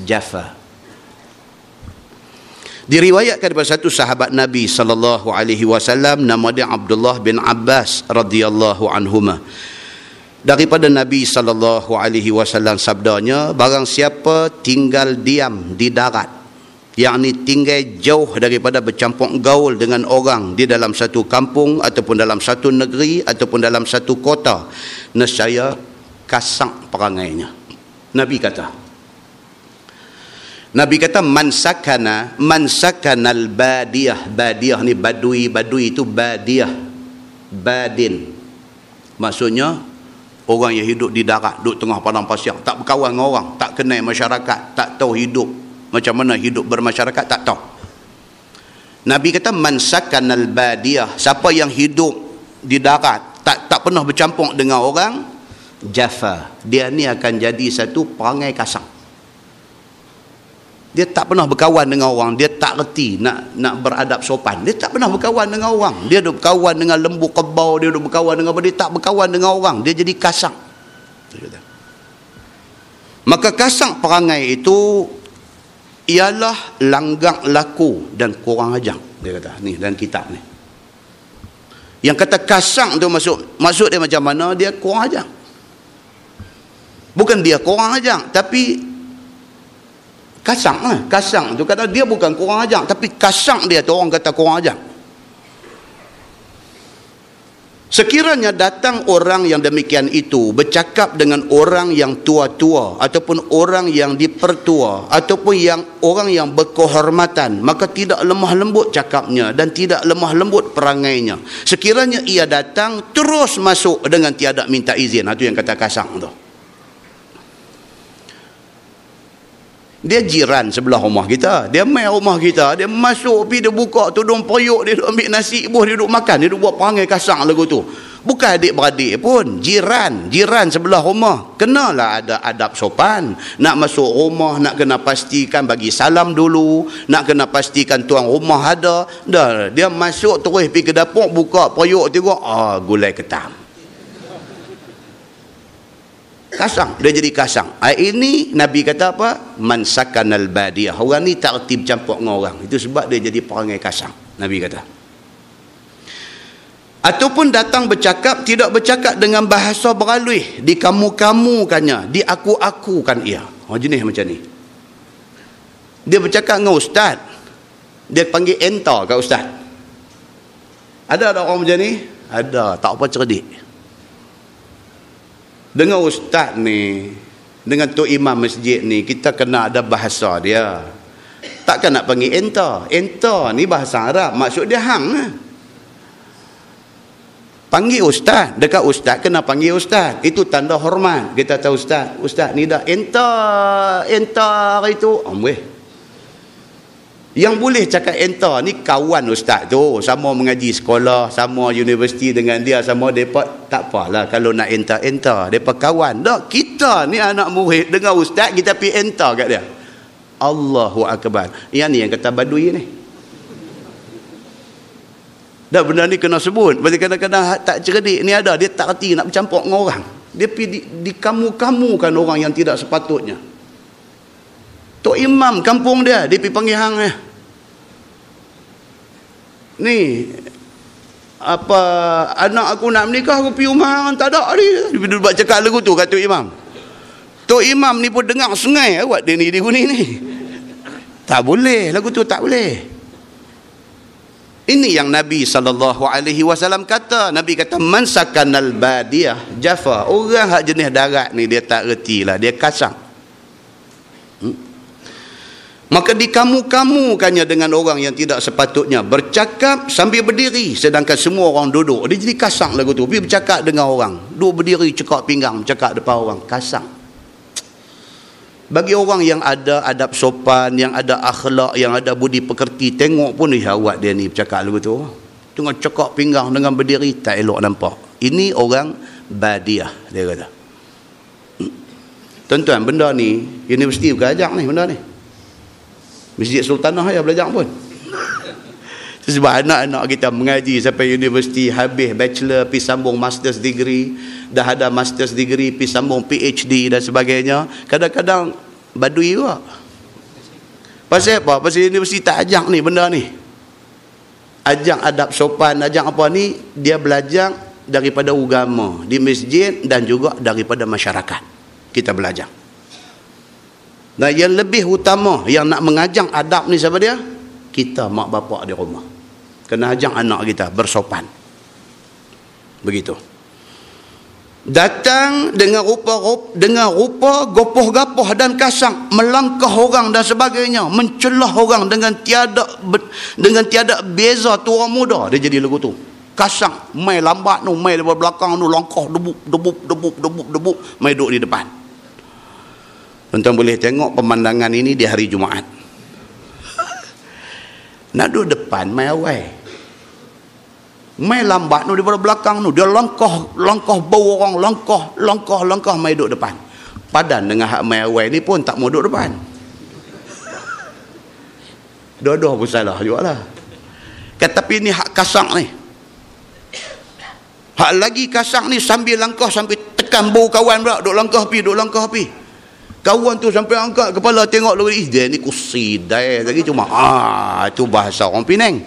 jafa. Diriwayatkan daripada satu sahabat Nabi sallallahu alaihi wasallam, nama dia Abdullah bin Abbas radhiyallahu anhuma. Daripada Nabi sallallahu alaihi wasallam sabdanya, barang siapa tinggal diam di darat yakni tinggal jauh daripada bercampur gaul dengan orang di dalam satu kampung ataupun dalam satu negeri ataupun dalam satu kota, nescaya kasar perangainya. Nabi kata man sakanal badiyah. Badiyah ni badui itu badiyah, badin maksudnya orang yang hidup di darat, duduk tengah padang pasir, tak berkawan dengan orang, tak kenal masyarakat, tak tahu hidup macam mana hidup bermasyarakat, tak tahu. Nabi kata man sakanal badiyah, siapa yang hidup di darat, tak pernah bercampur dengan orang, jafa, dia ni akan jadi satu perangai kasar. Dia tak pernah berkawan dengan orang, dia tak reti nak beradab sopan, dia tak pernah berkawan dengan orang, dia duk berkawan dengan lembu kebau, dia duk berkawan dengan apa, dia tak berkawan dengan orang, dia jadi kasar. Maka kasar perangai itu ialah langgang laku dan kurang ajar, dia kata ni dalam kitab ni. Yang kata kasar tu maksud dia macam mana? Dia kurang ajar. Bukan dia kurang ajar, tapi kasar lah. Kasar tu kata dia bukan kurang ajar, tapi kasar dia tu orang kata kurang ajar. Sekiranya datang orang yang demikian itu bercakap dengan orang yang tua-tua ataupun orang yang dipertua ataupun orang yang berkehormatan, maka tidak lemah lembut cakapnya dan tidak lemah lembut perangainya. Sekiranya ia datang terus masuk dengan tiada minta izin. Itu yang kata kasar tu. Dia jiran sebelah rumah kita, dia main rumah kita, dia masuk pergi, dia buka tudung periuk, dia duduk ambil nasi buah, dia duduk makan, dia duduk buat perangai kasar lagu tu. Bukan adik-beradik pun, jiran sebelah rumah. Kenalah ada adab sopan. Nak masuk rumah nak kena pastikan bagi salam dulu, nak kena pastikan tuan rumah ada. Dah dia masuk terus pergi ke dapur, buka periuk, tengok gulai ketam. Kasang, dia jadi kasang. Ini Nabi kata apa? Man sakanal badiyah. Orang ni tak reti bercampur dengan orang. Itu sebab dia jadi perangai kasang, Nabi kata. Ataupun datang bercakap, tidak bercakap dengan bahasa beralui, dikamu-kamukannya, diaku-akukan ia. Jenis macam ni. Dia bercakap dengan ustaz, dia panggil enter kat ustaz. Ada orang macam ni? Ada, tak apa cerdik. Dengan ustaz ni, dengan tok imam masjid ni, kita kena ada bahasa dia. Takkan nak panggil enter. Enter ni bahasa Arab, maksud dia hang lah. Panggil ustaz, dekat ustaz kena panggil ustaz. Itu tanda hormat. Kita tahu ustaz ni dah enter itu. Yang boleh cakap enter ni kawan ustaz tu, sama mengaji sekolah, sama universiti dengan dia, sama depa, tak apalah kalau nak enter depa kawan. Dak, kita ni anak murid dengan ustaz, kita pergi enter kat dia. Allahu akbar. Yang ni yang kata badui ni. Dak, benda ni kena sebut. Pasal kadang-kadang tak cerdik ni ada, dia tak reti nak bercampur dengan orang. Dia pergi dikamu-kamukan orang yang tidak sepatutnya. Tok imam kampung dia pergi panggil hang ni. Ni apa, anak aku nak menikah, aku pergi rumah hang, tak ada ni. Dia buat cakap lagu tu kat tok imam. Tok imam ni pun dengar sengai awak dia ni ni. Tak boleh, lagu tu tak boleh. Ini yang Nabi SAW kata. Nabi kata man sakanal badiyah jafa. Orang hak jenis darat ni dia tak reti lah, dia kasar. Maka dikamu-kamukannya dengan orang yang tidak sepatutnya, bercakap sambil berdiri sedangkan semua orang duduk. Dia jadi kasar lagu tu. Dia bercakap dengan orang, duduk berdiri cekak pinggang, bercakap depan orang, kasar. Bagi orang yang ada adab sopan, yang ada akhlak, yang ada budi pekerti, tengok pun awak dia ni bercakap lagu tu, tengok cekak pinggang dengan berdiri, tak elok nampak. Ini orang badiyah, dia kata. Tuan-tuan, benda ni universiti bukan ajak ni, benda ni Masjid Sultanah ya belajar pun. Sebab anak-anak kita mengaji sampai universiti, habis bachelor, pergi sambung master's degree, dah ada master's degree, pergi sambung PhD dan sebagainya. Kadang-kadang badui juga. Pasal apa? Pasal universiti tak ajak ni benda ni. Ajak adab sopan, ajak apa ni, dia belajar daripada agama di masjid dan juga daripada masyarakat. Kita belajar. Dan yang lebih utama yang nak mengajar adab ni siapa dia? Kita mak bapak di rumah. Kena ajar anak kita bersopan. Begitu. Datang dengan rupa gopoh-gapoh dan kasar, melangkah orang dan sebagainya, mencelah orang dengan tiada beza tua muda, dia jadi lagu tu. Kasar, mai lambat tu, mai dari belakang tu, langkah debuk, mai duduk di depan. Tuan-tuan boleh tengok pemandangan ini di hari Jumaat. Nak duduk depan, mai awal. Mai lambat tu daripada belakang tu, dia langkah bau orang, langkah mai duduk depan. Padan dengan hak mai awal ni pun tak mau duduk depan. Dua-dua pun salah jugalah. Tapi ni hak kasar ni. Hak lagi kasar ni sambil langkah sambil tekan bau kawan pula, duk langkah pi. Kawan tu sampai angkat kepala tengok lagi, dia ni kusidai lagi cuma itu bahasa orang Penang.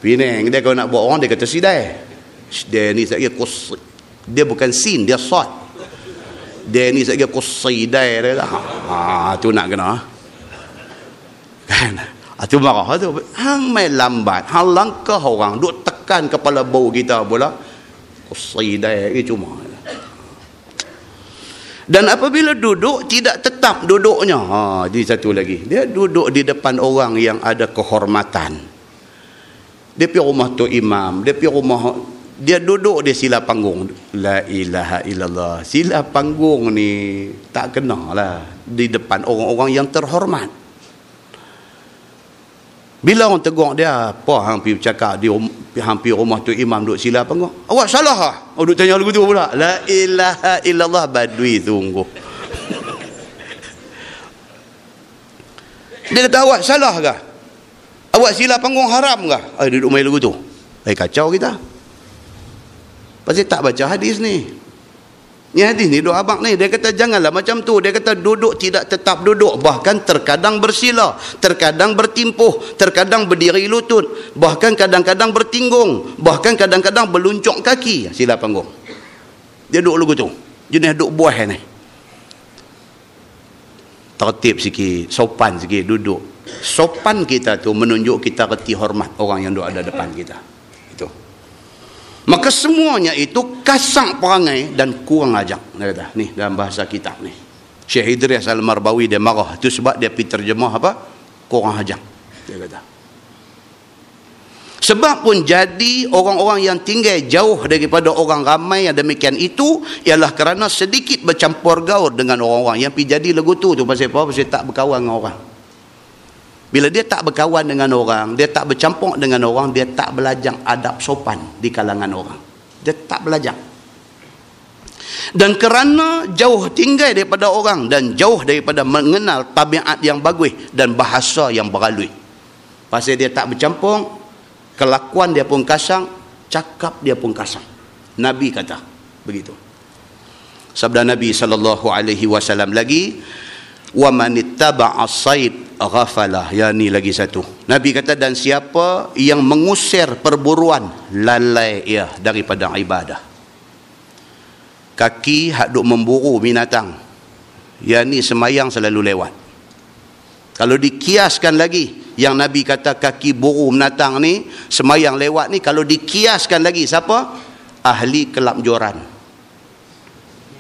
Penang dia kalau nak buat orang dia kata sidai. Dia ni saya kira kus, dia bukan sin, dia sod. Dia ni saya kira kusidai dia lah. Tu nak kena. Kan? Tu marah tu. Hang main lambat, hang langkah orang duk tekan kepala bau kita pula. Kusidai lagi cuma. Dan apabila duduk tidak tetap duduknya. Jadi satu lagi. Dia duduk di depan orang yang ada kehormatan. Dia pergi rumah tu imam, dia duduk di sila panggung. La ilaha illallah. Sila panggung ni tak kenalah di depan orang-orang yang terhormat. Bila orang tegur dia, apa hang pergi bercakap di hampir rumah tu imam duduk sila panggung? Awak salah ah? Oh, duduk tanya lagu tu pula. La ilaha illallah, badui tunggu. Dia kata awak salah ke? Awak sila panggung haram ke? Duduk main lagu tu. Kacau kita. Pasal tak baca hadis ni. Ni hadis ni doa abang ni. Dia kata janganlah macam tu. Dia kata duduk tidak tetap duduk. Bahkan terkadang bersila. Terkadang bertimpuh. Terkadang berdiri lutut. Bahkan kadang-kadang bertinggung. Bahkan kadang-kadang berluncuk kaki. Sila panggung. Dia duduk lagu tu. Jenis duduk buah ni. Tertib sikit. Sopan sikit duduk. Sopan kita tu menunjuk kita reti hormat orang yang ada depan kita. Itu. Maka semuanya itu kasar perangai dan kurang ajar. Dia kata, ni dalam bahasa kitab ni. Syekh Idris Al-Marbawi dia marah. Itu sebab dia pergi terjemah apa? Kurang ajar. Dia kata. Sebab pun jadi orang-orang yang tinggal jauh daripada orang ramai yang demikian itu ialah kerana sedikit bercampur gaul dengan orang-orang yang pergi jadi lagu tu pasal apa? Pasal tak berkawan dengan orang. Bila dia tak berkawan dengan orang, dia tak bercampur dengan orang, dia tak belajar adab sopan di kalangan orang. Dia tak belajar. Dan kerana jauh tinggal daripada orang dan jauh daripada mengenal tabiat yang bagus dan bahasa yang beralui. Pasal dia tak bercampur, kelakuan dia pun kasar, cakap dia pun kasar. Nabi kata begitu. Sabda Nabi SAW lagi, wa man ittaba'a as-sayd ghafalah. Ya, ni lagi satu. Nabi kata, dan siapa yang mengusir perburuan, lalai ia daripada ibadah. Kaki hak duk memburu binatang, ya ni semayang selalu lewat. Kalau dikiaskan lagi yang Nabi kata kaki buru binatang ni semayang lewat ni, kalau dikiaskan lagi siapa? Ahli kelab joran,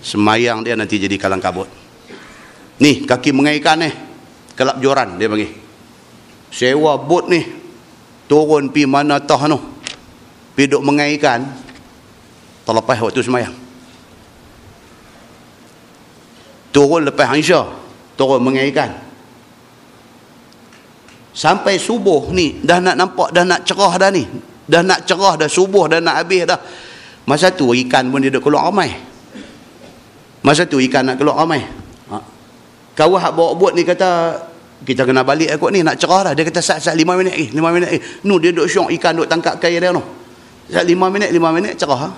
semayang dia nanti jadi kalang kabut. Ni kaki mengaikan ni, kelab joran dia bagi. Sewa bot ni, turun pi mana tah tu, pi duk mengaikan, terlepas waktu semayang. Turun lepas Aisyah, turun mengaikan. Sampai subuh ni, dah nak nampak, dah nak cerah dah ni. Dah nak cerah dah, subuh dah nak habis dah. Masa tu ikan pun dia duk keluar ramai. Masa tu ikan nak keluar ramai. Kawan hak bawa bot ni kata, kita kena balik kot ni, nak cerah dah. Dia kata, sat 5 minit lagi, 5 minit lagi. Nu dia duk syok ikan duk tangkap kail dia tu. Sat 5 minit cerah.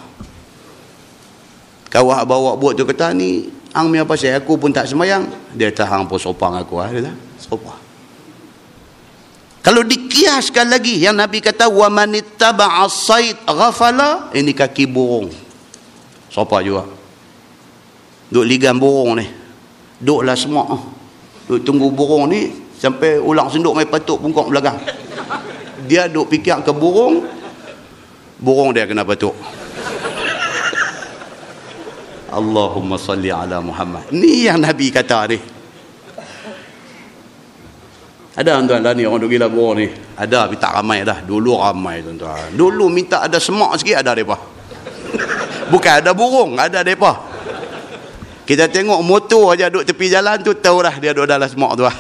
Kawan hak bawa bot tu kata, ni hang punya pasal aku pun tak semayang. Dia kata, hang pun sopang aku. Dia kata, sopang. Kalau dikiaskan lagi yang Nabi kata wa man ittaba'a as-sayd ghafala, ini kaki burung. Sopa juga. Duk ligan burung ni. Duduklah semak. Duduk tunggu burung ni sampai ulang senduk mai patuk bungkuk belakang. Dia duk fikir ke burung dia kena patuk. Allahumma salli ala Muhammad. Ni yang Nabi kata ni. Ada tuan-tuan lah ni orang duk gila burung ni. Ada tapi tak ramai dah. Dulu ramai tuan-tuan. Dulu minta ada semak sikit ada depa. Bukan ada burung, ada depa. Kita tengok motor aja duk tepi jalan tu tahu dah dia duk dalam semak tu lah.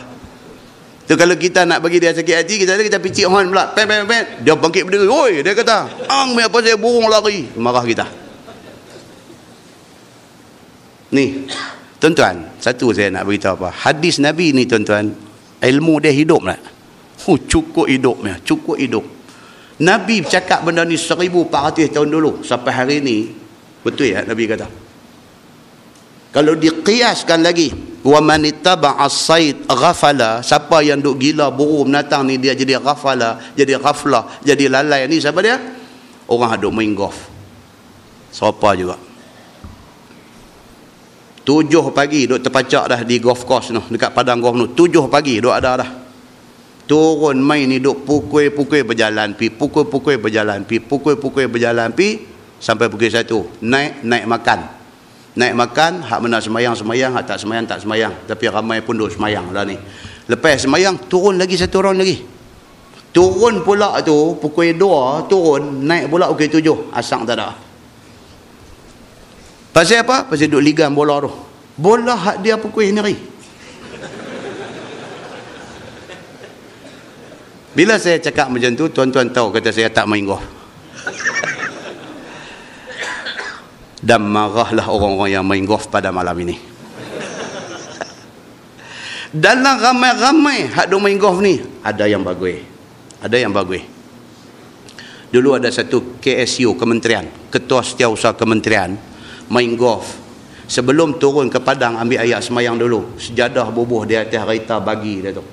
Tu kalau kita nak bagi dia sakit hati, kita picit horn pula. Pet. Dia bangkit berdiri. Oi, dia kata, "Ang apa saya burung lari." Marah kita. Ni, tuan-tuan, satu saya nak beritahu apa. Hadis Nabi ni tuan-tuan, ilmu dia hidup tak? Cukup hidupnya, cukup hidup. Nabi cakap benda ni 1400 tahun dulu sampai hari ni. Betul ya Nabi kata. Kalau dikiaskan lagi, wa man ittaba'a as-sayd ghafala, siapa yang duk gila burung binatang ni dia jadi ghafala, jadi ghaflah, jadi lalai ni siapa dia? Orang duk main golf. Siapa juga. 7 pagi duk terpacak dah di golf course tu, dekat padang golf tu. 7 pagi duk ada dah. Turun main ni duk pukul-pukul berjalan pi, pukul-pukul berjalan pi, pukul-pukul berjalan pi sampai pukul 1. Naik makan. Naik makan, hak mana semayang, hak tak semayang. Tapi ramai pun duk semayang lah ni. Lepas semayang, turun lagi satu orang lagi. Turun pula tu, pukul 2, turun, naik pula pukul 7. Asang tak ada. Pasal apa? Pasal duk ligan bola tu. Bola hak dia pukul ni. Bila saya cakap macam tu, tuan-tuan tahu kata saya tak main golf. Dan marahlah orang-orang yang main golf pada malam ini. Dalam ramai-ramai hak duk main golf ni, ada yang bagus. Ada yang bagus. Dulu ada satu KSU, kementerian, ketua setiausaha kementerian, main golf. Sebelum turun ke padang ambil ayat semayang dulu, sejadah bubuh di atas kereta bagi dia tu.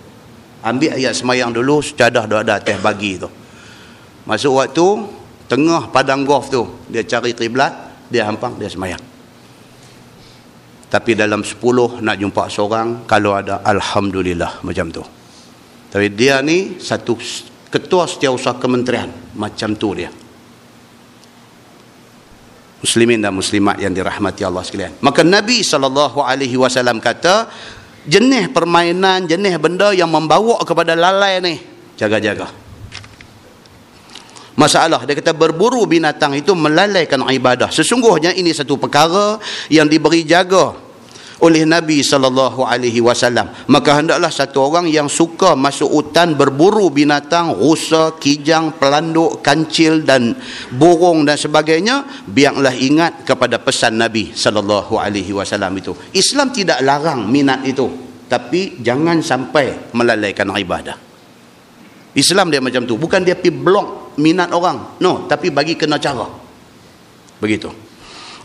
Ambil ayat semayang dulu, sejadah dia ada atas bagi tu. Masuk waktu tengah padang golf tu, dia cari kiblat, dia hampang, dia semayang. Tapi dalam 10 nak jumpa seorang, kalau ada alhamdulillah macam tu. Tapi dia ni satu ketua setiausaha kementerian, macam tu dia. Muslimin dan muslimat yang dirahmati Allah sekalian. Maka Nabi SAW kata, jenis permainan, jenis benda yang membawa kepada lalai ni, jaga-jaga. Masalah, dia kata berburu binatang itu melalaikan ibadah. Sesungguhnya ini satu perkara yang diberi jaga oleh Nabi SAW. Maka hendaklah satu orang yang suka masuk hutan berburu binatang, rusa, kijang, pelanduk, kancil dan burung dan sebagainya, biarlah ingat kepada pesan Nabi SAW itu. Islam tidak larang minat itu, tapi jangan sampai melalaikan ibadah. Islam dia macam tu, bukan dia pergi blok minat orang, no, tapi bagi kena cara. Begitu.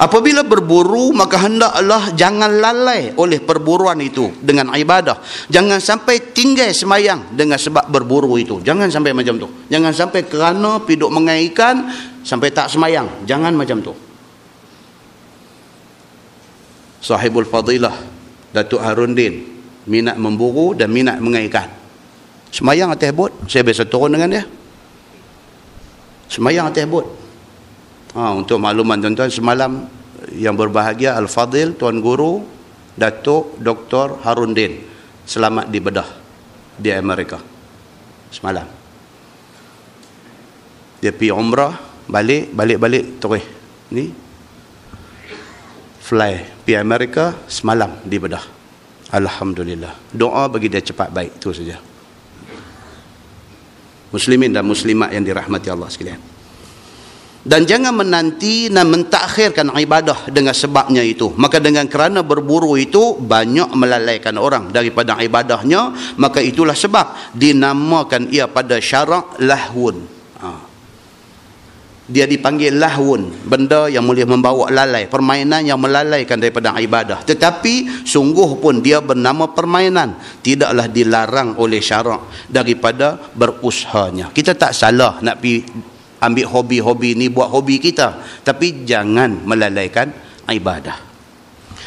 Apabila berburu, maka hendaklah jangan lalai oleh perburuan itu dengan ibadah. Jangan sampai tinggal semayang dengan sebab berburu itu. Jangan sampai macam tu. Jangan sampai kerana piduk mengaikan sampai tak semayang. Jangan macam tu. Sahibul Fadilah Datuk Harundin minat memburu dan minat mengaikan. Semayang atas bot, saya biasa turun dengan dia. Semayang atas bot. Untuk makluman tuan-tuan, semalam yang berbahagia Al-Fadil Tuan Guru Datuk Dr. Harundin selamat di bedah di Amerika semalam. Dia pergi umrah, balik terus ni fly pergi Amerika, semalam di bedah. Alhamdulillah. Doa bagi dia cepat baik, itu saja. Muslimin dan muslimat yang dirahmati Allah sekalian. Dan jangan menanti dan mentakhirkan ibadah dengan sebabnya itu. Maka dengan kerana berburu itu banyak melalaikan orang daripada ibadahnya, maka itulah sebab dinamakan ia pada syarak lahwun. Dia dipanggil lahwun, benda yang boleh membawa lalai, permainan yang melalaikan daripada ibadah. Tetapi sungguh pun dia bernama permainan, tidaklah dilarang oleh syarak daripada berusahanya. Kita tak salah nak pergi ambil hobi-hobi ni buat hobi kita, tapi jangan melalaikan ibadah.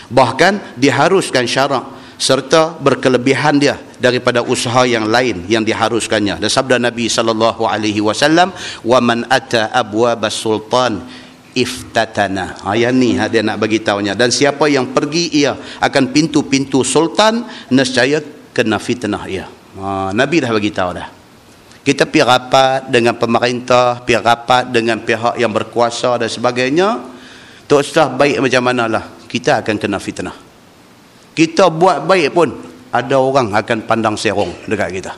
Bahkan diharuskan syarak serta berkelebihan dia daripada usaha yang lain yang diharuskannya. Dan sabda Nabi sallallahu alaihi wasallam, "Wa man ata abwabas sultan iftatana." Yang ni dia nak bagi tahunya. Dan siapa yang pergi ia akan pintu-pintu sultan, nescaya kena fitnah ia. Nabi dah bagi tahu dah. Kita pergi rapat dengan pemerintah, pergi rapat dengan pihak yang berkuasa dan sebagainya, tak usah baik macam manalah, kita akan kena fitnah. Kita buat baik pun ada orang akan pandang serong dekat kita.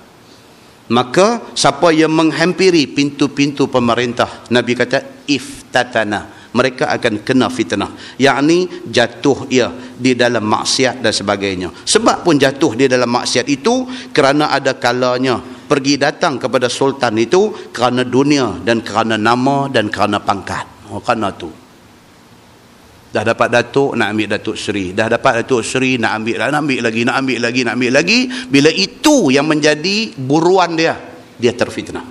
Maka siapa yang menghampiri pintu-pintu pemerintah, Nabi kata iftatana, mereka akan kena fitnah, yakni jatuh ia di dalam maksiat dan sebagainya. Sebab pun jatuh di dalam maksiat itu kerana ada kalanya pergi datang kepada sultan itu kerana dunia dan kerana nama dan kerana pangkat. Kerana tu dah dapat datuk, nak ambil datuk seri. Dah dapat datuk seri, nak ambil lagi. Bila itu yang menjadi buruan dia, dia terfitnah.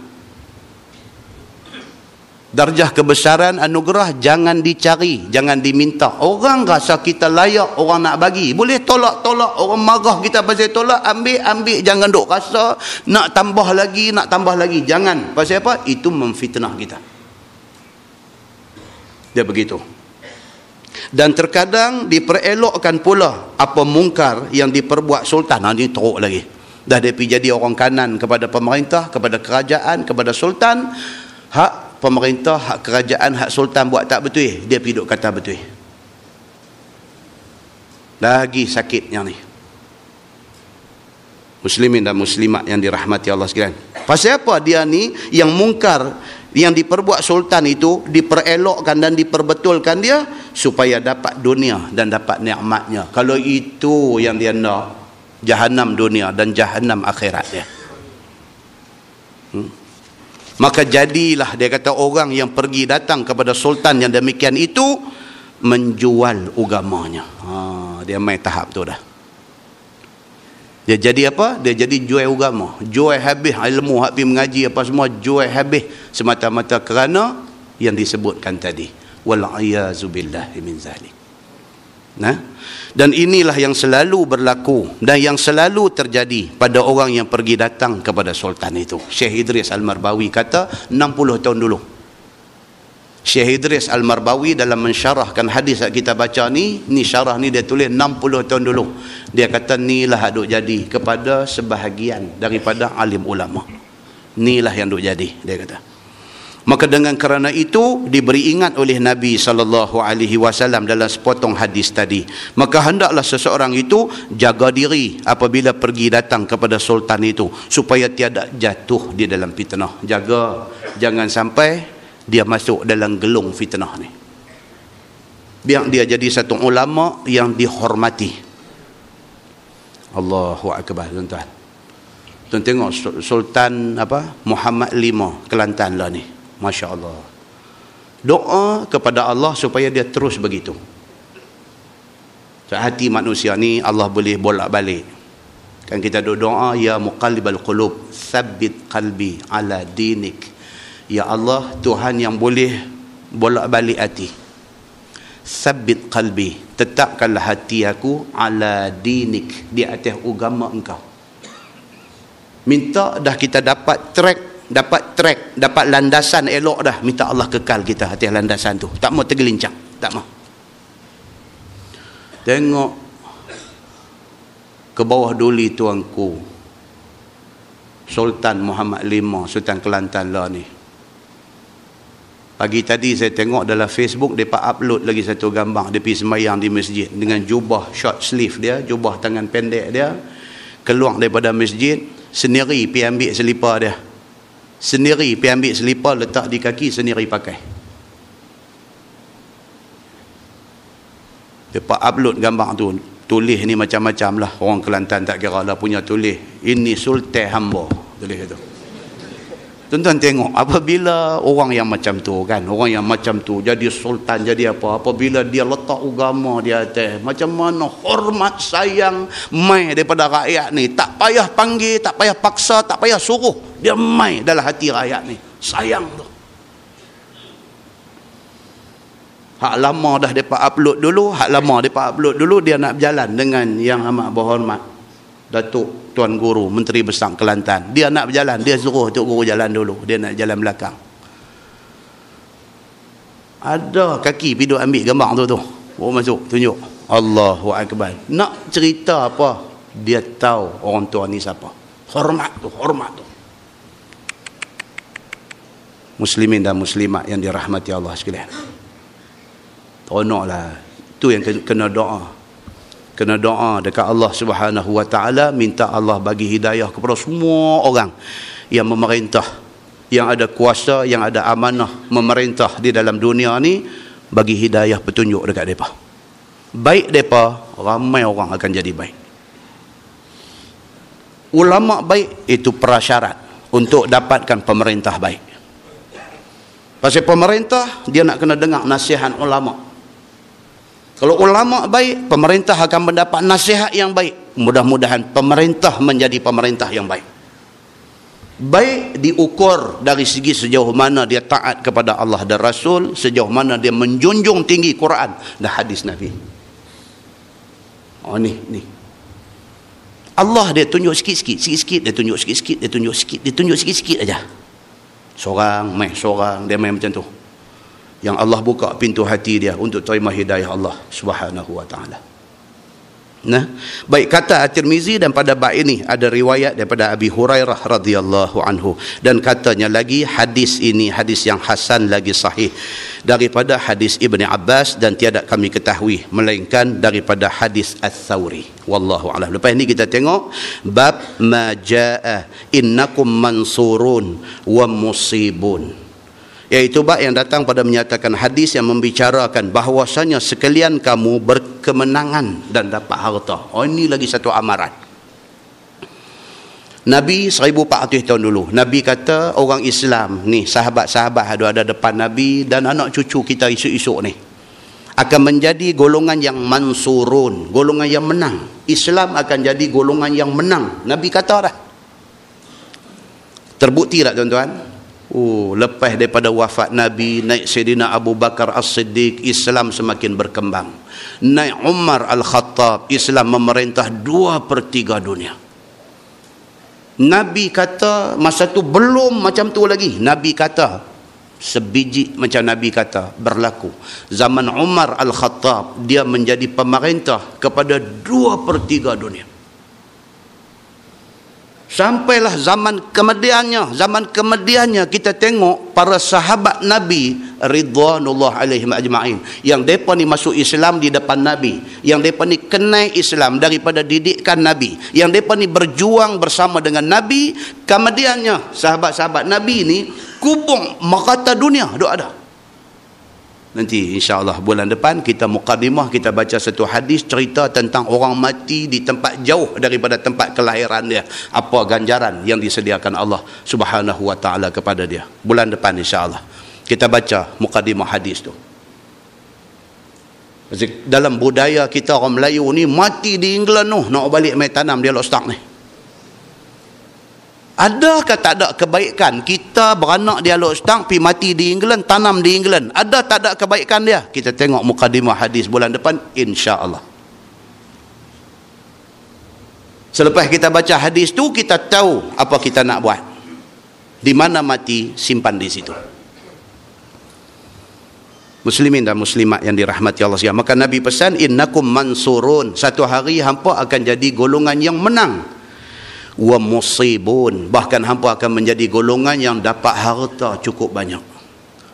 Darjah kebesaran anugerah jangan dicari, jangan diminta. Orang rasa kita layak, orang nak bagi, boleh tolak. Orang marah kita pasal tolak, ambil. Jangan duk rasa nak tambah lagi. Jangan. Pasal apa? Itu memfitnah kita. Dia begitu. Dan terkadang diperelokkan pula apa mungkar yang diperbuat sultan. Ini teruk lagi. Dah dia pergi jadi orang kanan kepada pemerintah, kepada kerajaan, kepada sultan. Hak pemerintah, hak kerajaan, hak sultan buat tak betul, dia pergi duk kata betul. Lagi sakit yang ni. Muslimin dan muslimat yang dirahmati Allah sekalian. Pasal apa dia ni yang mungkar yang diperbuat sultan itu diperelokkan dan diperbetulkan dia supaya dapat dunia dan dapat nikmatnya. Kalau itu yang dia nak, jahanam dunia dan jahanam akhirat dia. Maka jadilah dia kata orang yang pergi datang kepada sultan yang demikian itu menjual agamanya. Dia main tahap tu dah. Dia jadi apa? Dia jadi jual agama. Jual habis ilmu, hak pergi mengaji apa semua, jual habis semata-mata kerana yang disebutkan tadi. Wal-'iyazu billahi min zalik. Dan inilah yang selalu berlaku dan yang selalu terjadi pada orang yang pergi datang kepada sultan itu. Syekh Idris Al-Marbawi kata 60 tahun dulu. Syekh Idris Al-Marbawi dalam mensyarahkan hadis yang kita baca ni syarah ni dia tulis 60 tahun dulu. Dia kata inilah duk jadi kepada sebahagian daripada alim ulama. Inilah yang duk jadi, dia kata. Maka dengan kerana itu diberi ingat oleh Nabi SAW dalam sepotong hadis tadi. Maka hendaklah seseorang itu jaga diri apabila pergi datang kepada sultan itu supaya tiada jatuh di dalam fitnah. Jaga, jangan sampai dia masuk dalam gelung fitnah ni. Biar dia jadi satu ulama yang dihormati. Allahu akbar, tuan-tuan. Tuan tengok Sultan Muhammad V Kelantan lah ni. Masya Allah. Doa kepada Allah supaya dia terus begitu. Hati manusia ni Allah boleh bolak-balik. Kan kita doa, ya muqallibal qulub, tsabbit qalbi ala dinik. Ya Allah, Tuhan yang boleh bolak-balik hati. Tsabbit qalbi, tetapkanlah hati aku ala dinik, di atas agama engkau. Minta dah kita dapat dapat landasan elok dah, minta Allah kekal kita atas landasan tu. Tak mau tergelincang, tak mau. Tengok ke bawah duli tuanku Sultan Muhammad V, Sultan Kelantan lah ni. Pagi tadi saya tengok dalam Facebook, mereka upload lagi satu gambar. Dia pergi sembahyang di masjid dengan jubah short sleeve dia, jubah tangan pendek dia, keluar daripada masjid, sendiri pergi ambil selipar dia. Sendiri pergi ambil selipar, letak di kaki, sendiri pakai. Mereka upload gambar tu. Tulis ni macam-macam lah. Orang Kelantan tak kira lah punya tulis. Ini sultan hamba. Tulis itu. Tuan-tuan tengok, apabila orang yang macam tu kan, orang yang macam tu jadi sultan, jadi apa, apabila dia letak agama dia atas, macam mana hormat sayang mai daripada rakyat ni, tak payah panggil, tak payah paksa, tak payah suruh, dia mai dalam hati rakyat ni, sayang tu. Hak lama dah depa upload dulu, dia nak berjalan dengan yang amat berhormat Datuk Tuan Guru Menteri Besar Kelantan. Dia nak berjalan, dia suruh Tok Guru jalan dulu, dia nak jalan belakang. Ada kaki pergi duk ambil gambar tu. Baru masuk tunjuk. Allahu Akbar. Nak cerita apa? Dia tahu orang tua ni siapa. Hormat tu. Muslimin dan muslimat yang dirahmati Allah sekalian. Tolonglah. Itu yang kena doa. Kena doa dekat Allah Subhanahu Wa Taala, minta Allah bagi hidayah kepada semua orang yang memerintah, yang ada kuasa, yang ada amanah memerintah di dalam dunia ni, bagi hidayah petunjuk dekat mereka. Baik mereka, ramai orang akan jadi baik. Ulama baik itu prasyarat untuk dapatkan pemerintah baik. Pasal pemerintah, dia nak kena dengar nasihat ulama. Kalau ulama baik, pemerintah akan mendapat nasihat yang baik. Mudah-mudahan pemerintah menjadi pemerintah yang baik. Baik diukur dari segi sejauh mana dia taat kepada Allah dan Rasul, sejauh mana dia menjunjung tinggi Quran dan hadis Nabi. Oh ni. Allah dia tunjuk sikit-sikit, dia tunjuk sikit-sikit aja. Seorang dia main macam tu. Yang Allah buka pintu hati dia untuk terima hidayah Allah Subhanahu Wa Taala. Nah, baik kata At-Tirmizi, dan pada bab ini ada riwayat daripada Abi Hurairah radhiyallahu anhu, dan katanya lagi hadis ini hadis yang hasan lagi sahih daripada hadis Ibni Abbas, dan tiada kami ketahui melainkan daripada hadis Ats-Tsauri. Wallahu a'lam. Lepas ni kita tengok bab ma jaa innakum mansurun wa musibun, iaitu bab yang datang pada menyatakan hadis yang membicarakan bahawasanya sekalian kamu berkemenangan dan dapat harta. Oh, ini lagi satu amaran. Nabi 1400 tahun dulu, Nabi kata orang Islam ni, sahabat-sahabat ada depan Nabi dan anak cucu kita esok-esok ni akan menjadi golongan yang mansurun, golongan yang menang. Islam akan jadi golongan yang menang. Nabi kata dah. Terbukti tak tuan-tuan? Lepas daripada wafat Nabi, naik Sayyidina Abu Bakar As-Siddiq, Islam semakin berkembang. Naik Umar Al-Khattab, Islam memerintah 2/3 dunia. Nabi kata, masa tu belum macam tu lagi. Nabi kata, sebiji macam Nabi kata, berlaku. Zaman Umar Al-Khattab, dia menjadi pemerintah kepada 2/3 dunia. Sampailah zaman kemudiannya kita tengok para sahabat Nabi ridwanullah alaihim ajma'in, yang depa ni masuk Islam di depan Nabi, yang depa ni kenal Islam daripada didikan Nabi, yang depa ni berjuang bersama dengan Nabi. Kemudiannya sahabat-sahabat Nabi ni kubung merata dunia duk ada. Nanti insya-Allah bulan depan kita mukadimah, kita baca satu hadis cerita tentang orang mati di tempat jauh daripada tempat kelahiran dia. Apa ganjaran yang disediakan Allah Subhanahu Wa Taala kepada dia. Bulan depan insya-Allah kita baca mukadimah hadis tu. Dalam budaya kita orang Melayu ni, mati di England tu nak balik mai tanam dia Lockstock ni. Adakah tak ada kebaikan kita beranak di Lockstock, pi mati di England, tanam di England? Ada tak ada kebaikan dia? Kita tengok mukadimah hadis bulan depan insya-Allah. Selepas kita baca hadis tu, kita tahu apa kita nak buat. Di mana mati, simpan di situ. Muslimin dan muslimat yang dirahmati Allah sekalian. Maka Nabi pesan, innakum mansurun. Satu hari hampa akan jadi golongan yang menang. Wa musibun, bahkan hampa akan menjadi golongan yang dapat harta cukup banyak.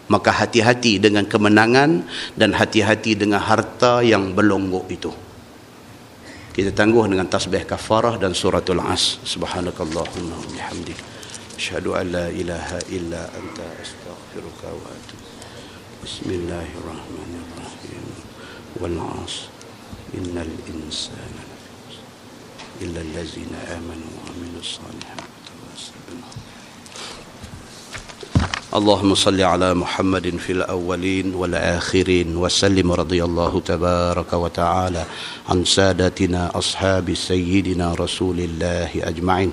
Maka hati-hati dengan kemenangan dan hati-hati dengan harta yang berlonggok itu. Kita tangguh dengan tasbih kafarah dan suratul As. Subhanakallahumma wa bihamdika, asyhadu an la ilaha illa anta, astaghfiruka wa atubu. Bismillahirrahmanirrahim. Wal 'asr innal insana إلا الذين آمنوا وعملوا الصالحات وتواصوا بالحق. اللهم صل على محمد في الأولين والآخرين وسلم رضي الله تبارك وتعالى عن سادتنا أصحاب سيدنا رسول الله أجمعين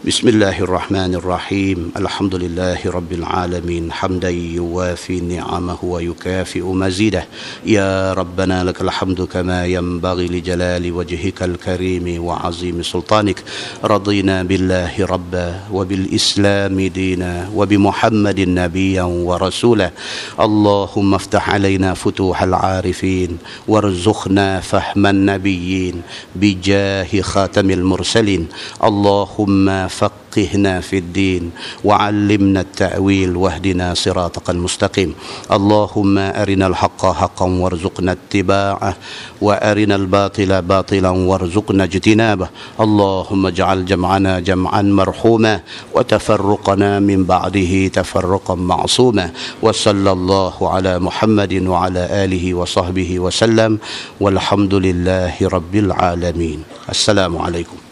Bismillahirrahmanirrahim. Alhamdulillahirabbil alamin. Hamdan yuwafi ni'amahu wa yukafi'u mazidah. Ya Rabbana lakal hamdu kama yanbaghi li jalali wajhikal karimi wa azimi sultanik. Radina billahi rabba wa bil islami dina wa bi Muhammadin nabiyyan wa rasulah. Allahumma iftah alaina futuhal arifin warzuqna fahman nabiyyin bijahi khatamil mursalin. Allahumma فقهنا في الدين وعلمنا التأويل واهدنا صراطك المستقيم. اللهم أرنا الحق حقا وارزقنا اتباعه وأرنا الباطل باطلا وارزقنا اجتنابه. اللهم اجعل جمعنا جمعا مرحوما وتفرقنا من بعده تفرقا معصوما. وصلى الله على محمد وعلى آله وصحبه وسلم والحمد لله رب العالمين. السلام عليكم.